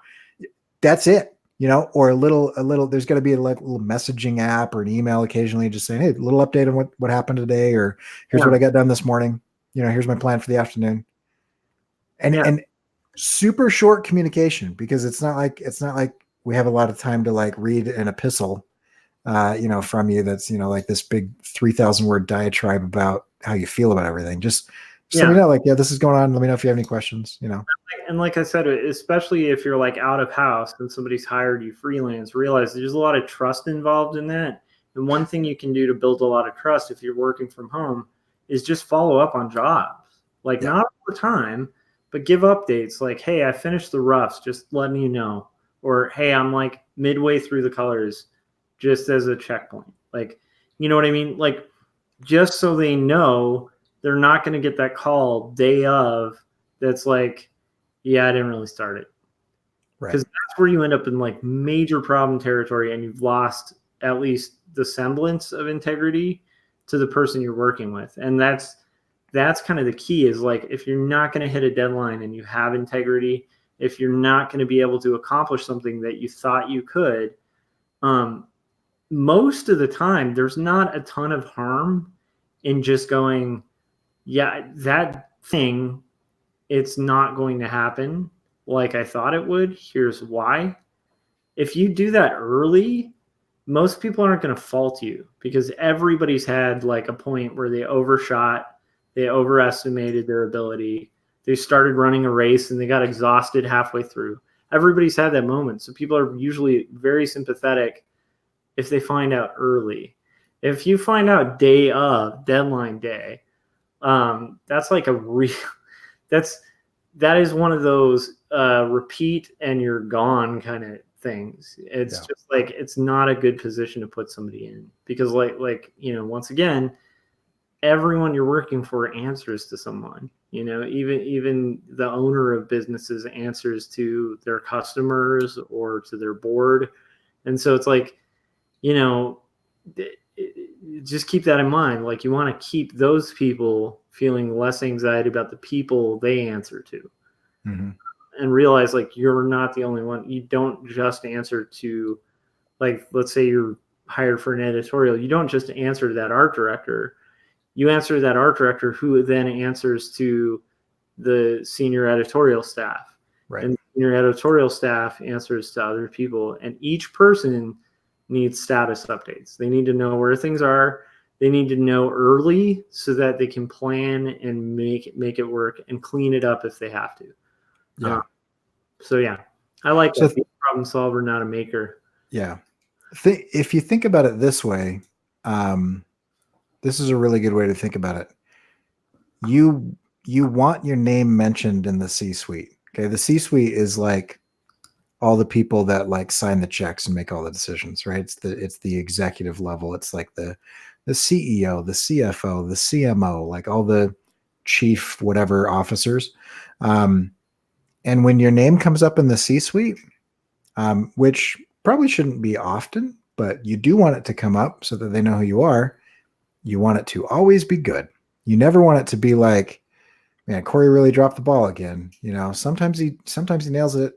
Speaker 1: That's it, or a little, there's got to be a little messaging app or an email occasionally just saying, hey, a little update on what happened today, or here's what I got done this morning. Here's my plan for the afternoon. And super short communication, because it's not like we have a lot of time to like read an epistle, from you that's, like this big 3,000 word diatribe about how you feel about everything. Just let me know, like, this is going on. Let me know if you have any questions,
Speaker 2: And like I said, especially if you're like out of house and somebody's hired you freelance, realize there's a lot of trust involved in that. And one thing you can do to build a lot of trust if you're working from home is just follow up on jobs. Like not all the time, but give updates like, hey, I finished the roughs, just letting you know. Or, hey, I'm like midway through the colors, just as a checkpoint. Like, you know what I mean? Like, just so they know they're not going to get that call day of that's like, yeah, I didn't really start it.
Speaker 1: Right.
Speaker 2: Because that's where you end up in like major problem territory, and you've lost at least the semblance of integrity to the person you're working with. And that's kind of the key, is like, if you're not going to hit a deadline and you have integrity, if you're not going to be able to accomplish something that you thought you could, most of the time there's not a ton of harm in just going, yeah, that thing, it's not going to happen like I thought it would. Here's why. If you do that early, most people aren't going to fault you, because everybody's had like a point where they overshot, they overestimated their ability, they started running a race and they got exhausted halfway through. Everybody's had that moment. So people are usually very sympathetic if they find out early. If you find out day of, deadline day, that's like a real, that is one of those repeat and you're gone kind of things. It's just like, it's not a good position to put somebody in, because like, you know, once again, everyone you're working for answers to someone, you know, even the owner of businesses answers to their customers or to their board. And so it's like, you know, just keep that in mind. Like, you want to keep those people feeling less anxiety about the people they answer to.
Speaker 1: Mm-hmm.
Speaker 2: And realize, like, you're not the only one. You don't just answer to, like, let's say you're hired for an editorial. You don't just answer to that art director. You answer to that art director, who then answers to the senior editorial staff.
Speaker 1: Right.
Speaker 2: And the senior editorial staff answers to other people. And each person needs status updates. They need to know where things are. They need to know early so that they can plan and make it work and clean it up if they have to.
Speaker 1: Yeah.
Speaker 2: So yeah, I like that. Be a problem solver, not a maker.
Speaker 1: Yeah. If you think about it this way, this is a really good way to think about it. You want your name mentioned in the C-suite. Okay. The C-suite is like all the people that like sign the checks and make all the decisions, right? It's the executive level. It's like the CEO, the CFO, the CMO, like all the chief whatever officers. And when your name comes up in the C-suite, which probably shouldn't be often, but you do want it to come up so that they know who you are. You want it to always be good. You never want it to be like, man, Corey really dropped the ball again. You know, sometimes he nails it,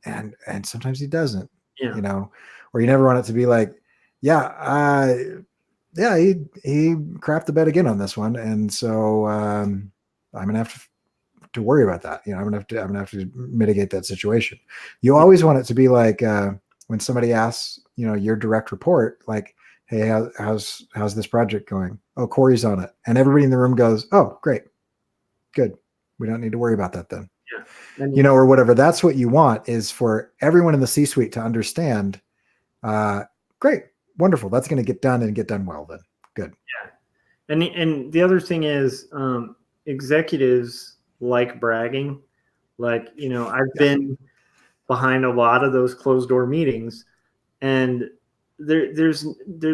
Speaker 1: and sometimes he doesn't.
Speaker 2: Yeah.
Speaker 1: You know, or you never want it to be like, he crapped the bed again on this one, and so I'm gonna have to worry about that. You know, I'm gonna have to mitigate that situation. You always want it to be like when somebody asks, you know, your direct report, like, hey, how's this project going? Oh, Corey's on it, and everybody in the room goes, oh, great, good. We don't need to worry about that then.
Speaker 2: Yeah.
Speaker 1: You know, or whatever. That's what you want, is for everyone in the C-suite to understand. Great, wonderful. That's going to get done and get done well. Then, good.
Speaker 2: Yeah. And the other thing is, executives like bragging. Like, you know, I've been behind a lot of those closed door meetings, and there's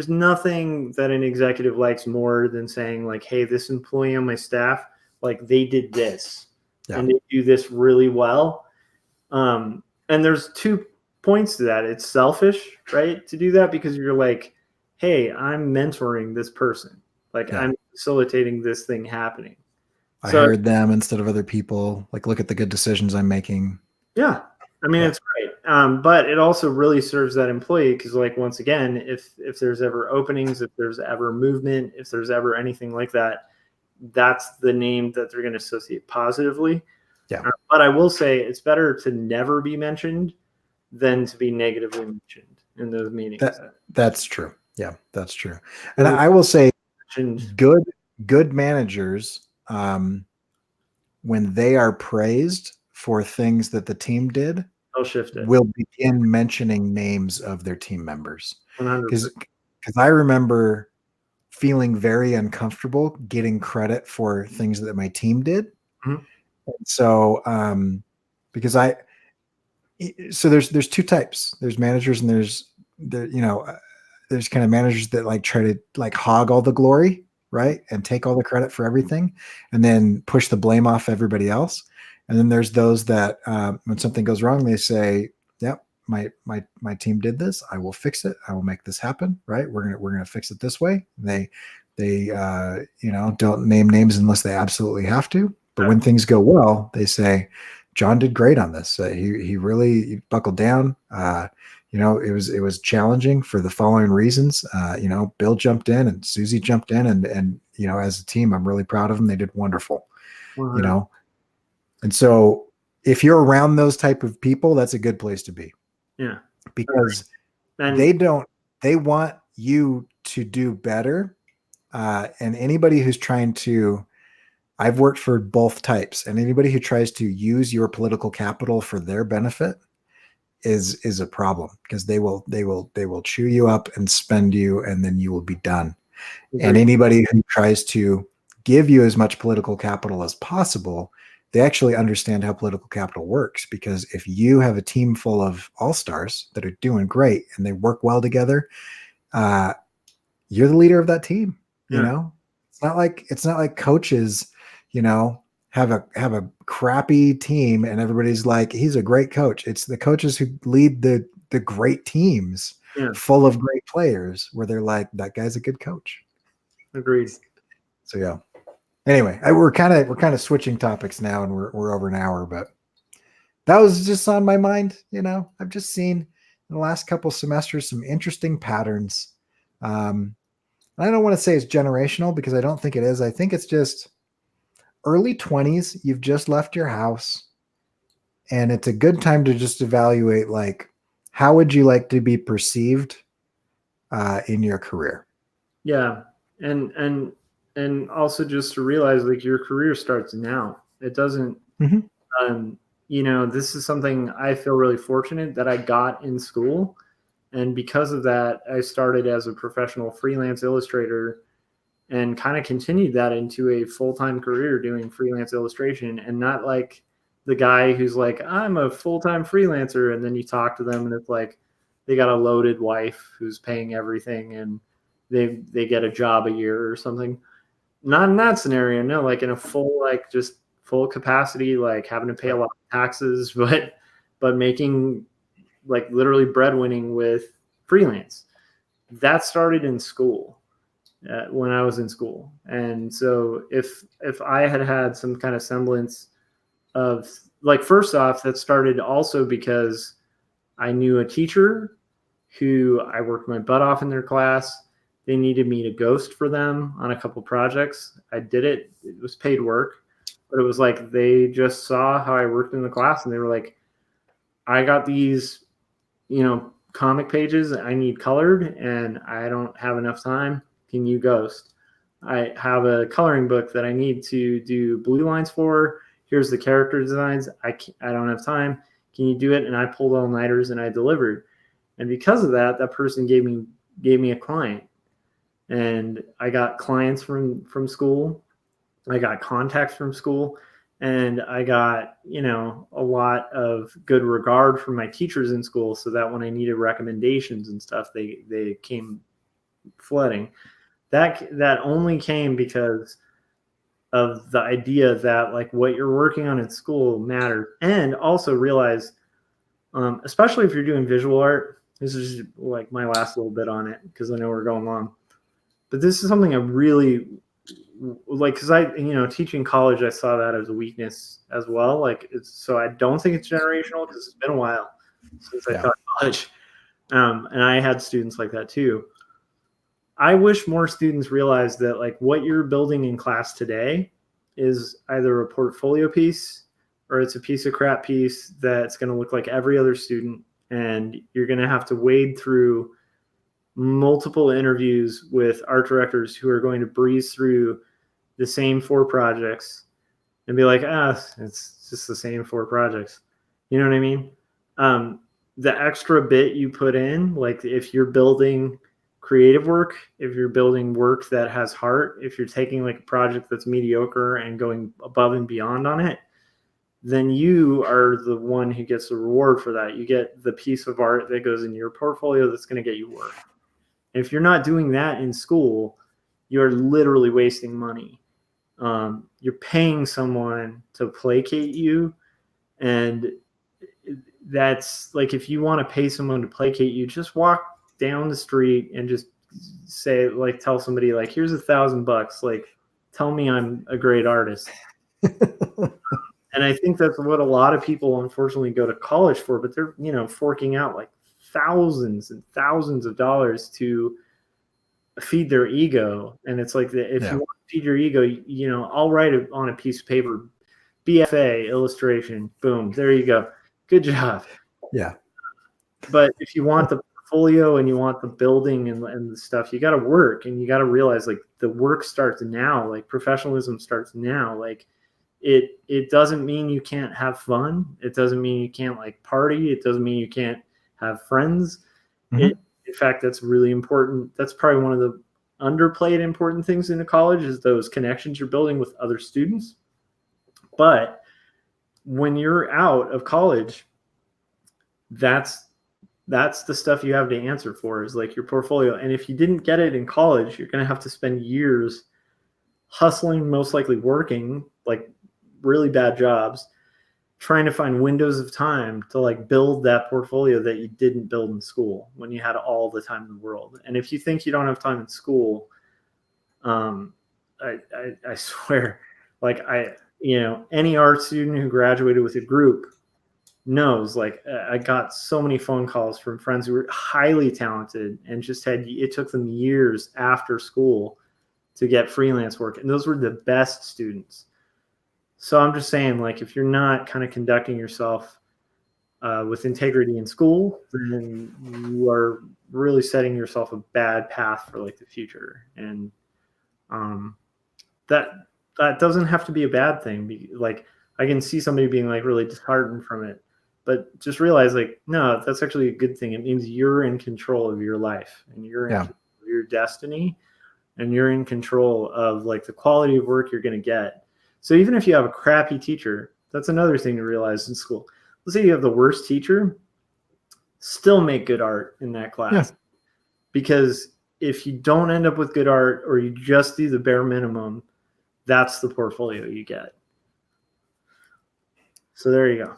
Speaker 2: nothing that an executive likes more than saying, like, hey, this employee on my staff, like, they did this and they do this really well. And there's 2 points to that. It's selfish, right, to do that, because you're like, hey, I'm mentoring this person. Like, I'm facilitating this thing happening.
Speaker 1: I hired them instead of other people. Like, look at the good decisions I'm making.
Speaker 2: Yeah. I mean, it's great. But it also really serves that employee, because, like, once again, if there's ever openings, if there's ever movement, if there's ever anything like that, that's the name that they're going to associate positively.
Speaker 1: Yeah.
Speaker 2: But I will say, it's better to never be mentioned than to be negatively mentioned in those meetings.
Speaker 1: That's true. Yeah, that's true. And I will say, good managers, when they are praised for things that the team did,
Speaker 2: they'll shift it.
Speaker 1: Will begin mentioning names of their team members.
Speaker 2: 100%.
Speaker 1: Because I remember feeling very uncomfortable getting credit for things that my team did.
Speaker 2: Mm-hmm.
Speaker 1: So, because there's 2 types. There's managers and there's there's kind of managers that like try to like hog all the glory, right, and take all the credit for everything, and then push the blame off everybody else. And then there's those that when something goes wrong, they say, "Yep, my team did this. I will fix it. I will make this happen. Right? We're gonna fix it this way." They don't name names unless they absolutely have to. But when things go well, they say, "John did great on this. He really buckled down. It was challenging for the following reasons. Bill jumped in and Susie jumped in, and as a team, I'm really proud of them. They did wonderful.
Speaker 2: Uh-huh.
Speaker 1: You know, and so if you're around those type of people, that's a good place to be.
Speaker 2: Yeah,
Speaker 1: because
Speaker 2: and
Speaker 1: they want you to do better. And anybody who's trying to, I've worked for both types, and anybody who tries to use your political capital for their benefit is a problem, because they will chew you up and spend you, and then you will be done. And anybody who tries to give you as much political capital as possible, they actually understand how political capital works, because if you have a team full of all-stars that are doing great and they work well together, you're the leader of that team.
Speaker 2: Yeah.
Speaker 1: It's not like coaches, have a crappy team and everybody's like, he's a great coach. It's the coaches who lead the great teams full of great players, where they're like, that guy's a good coach.
Speaker 2: Agreed.
Speaker 1: So yeah. Anyway, we're kind of switching topics now, and we're over an hour, but that was just on my mind. I've just seen in the last couple semesters some interesting patterns. I don't want to say it's generational, because I don't think it is. I think it's just early 20s. You've just left your house, and it's a good time to just evaluate, like, how would you like to be perceived in your career?
Speaker 2: Yeah, and also just to realize, like, your career starts now. It doesn't.
Speaker 1: Mm-hmm.
Speaker 2: This is something I feel really fortunate that I got in school. And because of that, I started as a professional freelance illustrator and kind of continued that into a full-time career doing freelance illustration, and not like the guy who's like, I'm a full-time freelancer. And then you talk to them and it's like they got a loaded wife who's paying everything, and they get a job a year or something. Not in that scenario. No, like in a full, like just full capacity, like having to pay a lot of taxes, but making like literally breadwinning with freelance. That started in school, when I was in school. And so if I had some kind of semblance of, like, first off, that started also because I knew a teacher who I worked my butt off in their class. They needed me to ghost for them on a couple projects. I did it. It was paid work, but it was like they just saw how I worked in the class, and they were like, I got these, comic pages I need colored, and I don't have enough time. Can you ghost? I have a coloring book that I need to do blue lines for. Here's the character designs. I don't have time. Can you do it? And I pulled all-nighters and I delivered. And because of that, that person gave me a client. And I got clients from school. I got contacts from school, and I got, a lot of good regard from my teachers in school, so that when I needed recommendations and stuff, they came flooding. That only came because of the idea that, like, what you're working on in school matters. And also realize, especially if you're doing visual art, this is like my last little bit on it, because I know we're going long, but this is something I really like, because teaching college, I saw that as a weakness as well. Like, so I don't think it's generational, because it's been a while since I taught college, and I had students like that too. I wish more students realized that, like, what you're building in class today is either a portfolio piece or it's a piece of crap piece that's going to look like every other student, and you're going to have to wade through multiple interviews with art directors who are going to breeze through the same 4 projects and be like, it's just the same 4 projects. You know what I mean? The extra bit you put in, like, if you're building creative work, if you're building work that has heart, if you're taking like a project that's mediocre and going above and beyond on it, then you are the one who gets the reward for that. You get the piece of art that goes in your portfolio that's going to get you work. And if you're not doing that in school, you're literally wasting money. You're paying someone to placate you, and that's like, if you want to pay someone to placate you, just walk down the street and just say, like, tell somebody, like, here's $1,000, like, tell me I'm a great artist. And I think that's what a lot of people unfortunately go to college for, but they're, forking out like thousands and thousands of dollars to feed their ego. And it's like, if you want to feed your ego, I'll write it on a piece of paper, BFA illustration, boom, there you go. Good job.
Speaker 1: Yeah.
Speaker 2: But if you want the portfolio and you want the building and the stuff, you got to work, and you got to realize, like, the work starts now, like professionalism starts now. Like, it doesn't mean you can't have fun. It doesn't mean you can't, like, party. It doesn't mean you can't have friends. In fact, that's really important. That's probably one of the underplayed important things in a college, is those connections you're building with other students. But when you're out of college, that's the stuff you have to answer for, is like your portfolio. And if you didn't get it in college, you're going to have to spend years hustling, most likely working like really bad jobs, trying to find windows of time to, like, build that portfolio that you didn't build in school when you had all the time in the world. And if you think you don't have time in school, I swear, like, any art student who graduated with a group knows, like, I got so many phone calls from friends who were highly talented and just it took them years after school to get freelance work. And those were the best students. So I'm just saying, like, if you're not kind of conducting yourself with integrity in school, then you are really setting yourself a bad path for, like, the future. And that doesn't have to be a bad thing. Like, I can see somebody being, like, really disheartened from it, but just realize, like, no, that's actually a good thing. It means you're in control of your life, and you're in control of your destiny, and you're in control of, like, the quality of work you're going to get. So even if you have a crappy teacher, that's another thing to realize in school. Let's say you have the worst teacher, still make good art in that class. Yeah. Because if you don't end up with good art, or you just do the bare minimum, that's the portfolio you get. So there you go.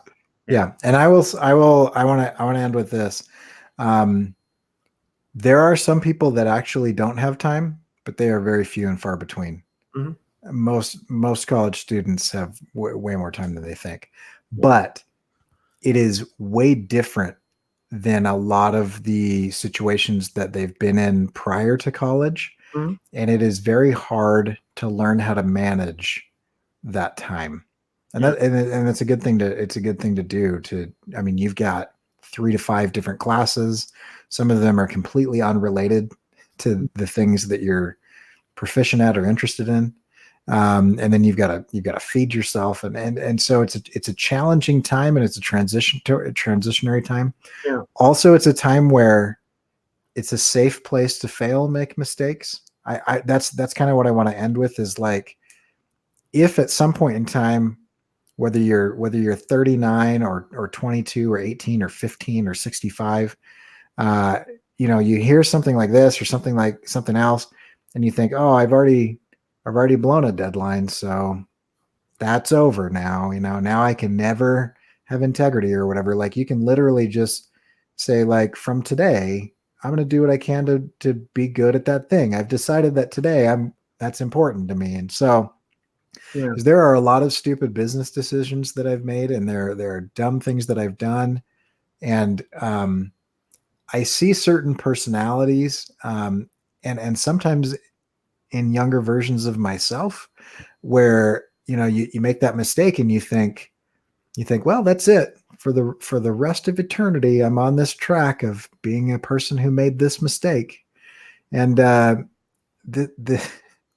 Speaker 1: Yeah. And I want to end with this. There are some people that actually don't have time, but they are very few and far between. Mm-hmm. Most college students have way more time than they think, but it is way different than a lot of the situations that they've been in prior to college. Mm-hmm. And it is very hard to learn how to manage that time. And that's a good thing to do. I mean, you've got 3 to 5 different classes. Some of them are completely unrelated to the things that you're proficient at or interested in. And then you've got to feed yourself, and so it's a challenging time, and it's a transitionary time. Yeah. Also, it's a time where it's a safe place to fail, make mistakes. That's kind of what I want to end with, is like, if at some point in time, whether you're 39 or 22 or 18 or 15 or 65, you hear something like this or something else, and you think, oh, I've already blown a deadline, so that's over now. Now I can never have integrity or whatever. Like, you can literally just say, like, from today, I'm going to do what I can to be good at that thing. I've decided that today that's important to me. And so, because there are a lot of stupid business decisions that I've made, and there are dumb things that I've done, and I see certain personalities, and sometimes in younger versions of myself, where you make that mistake, and you think, well, that's it for the rest of eternity. I'm on this track of being a person who made this mistake, and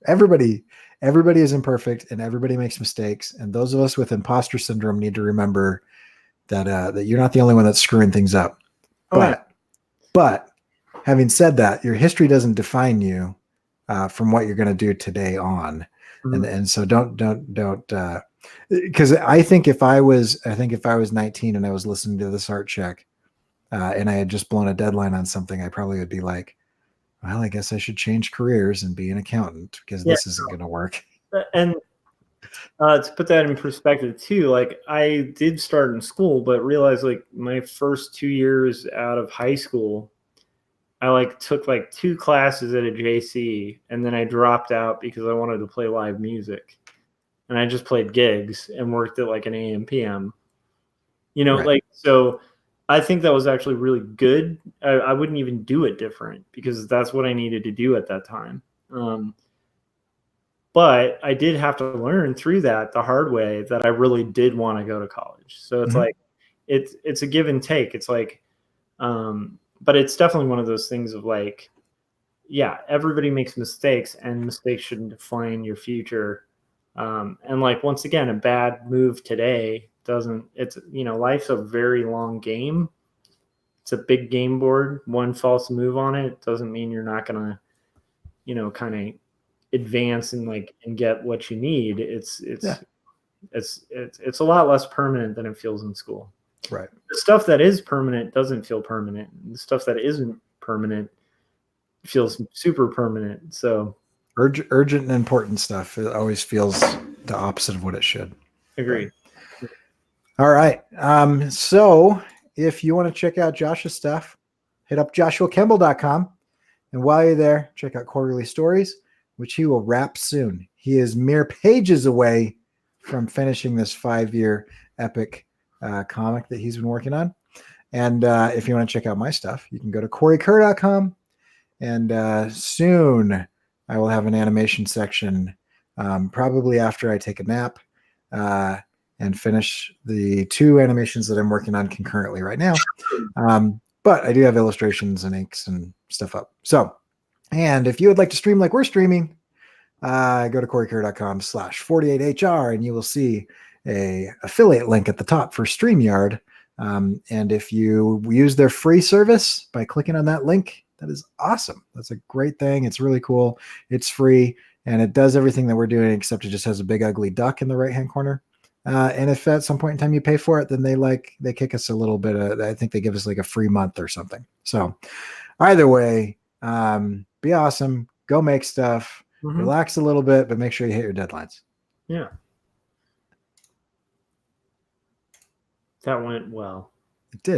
Speaker 1: everybody is imperfect, and everybody makes mistakes. And those of us with imposter syndrome need to remember that you're not the only one that's screwing things up. But having said that, your history doesn't define you from what you're going to do today on. Mm-hmm. And so don't because I think if I was 19 and I was listening to this art check, and I had just blown a deadline on something, I probably would be like, well, I guess I should change careers and be an accountant because
Speaker 2: Yeah,
Speaker 1: this isn't going to work.
Speaker 2: and to put that in perspective too, like I did start in school, but realized like my first 2 years out of high school, I like took like 2 classes at a JC, and then I dropped out because I wanted to play live music, and I just played gigs and worked at like an AM PM.
Speaker 1: Right.
Speaker 2: Like, so I think that was actually really good. I wouldn't even do it different because that's what I needed to do at that time. But I did have to learn through that the hard way that I really did want to go to college. So it's
Speaker 1: Mhm.
Speaker 2: like it's a give and take. It's like, but it's definitely one of those things of like, yeah, everybody makes mistakes, and mistakes shouldn't define your future. And like once again, a bad move today doesn't. It's life's a very long game. It's a big game board. One false move on it doesn't mean you're not gonna kind of advance and like and get what you need.
Speaker 1: Yeah.
Speaker 2: It's a lot less permanent than it feels in school.
Speaker 1: Right.
Speaker 2: The stuff that is permanent doesn't feel permanent. The stuff that isn't permanent feels super permanent. So
Speaker 1: Urgent and important stuff. It always feels the opposite of what it should.
Speaker 2: agreed.
Speaker 1: But, all right. So if you want to check out Josh's stuff, hit up joshuakemble.com. And while you're there, check out Quarterly Stories, which he will wrap soon. He is mere pages away from finishing this 5-year epic comic that he's been working on. And if you want to check out my stuff, you can go to CoreyKerr.com. And soon I will have an animation section, probably after I take a nap and finish the 2 animations that I'm working on concurrently right now. But I do have illustrations and inks and stuff up. So, and if you would like to stream like we're streaming, go to CoreyKerr.com/48HR and you will see a affiliate link at the top for StreamYard. And if you use their free service by clicking on that link, that is awesome. That's a great thing. It's really cool. It's free and it does everything that we're doing, except it just has a big ugly duck in the right-hand corner. And if at some point in time you pay for it, then they kick us a little bit. I think they give us like a free month or something. So either way, be awesome. Go make stuff.
Speaker 2: Mm-hmm.
Speaker 1: Relax a little bit, but make sure you hit your deadlines.
Speaker 2: Yeah. That went well.
Speaker 1: It did.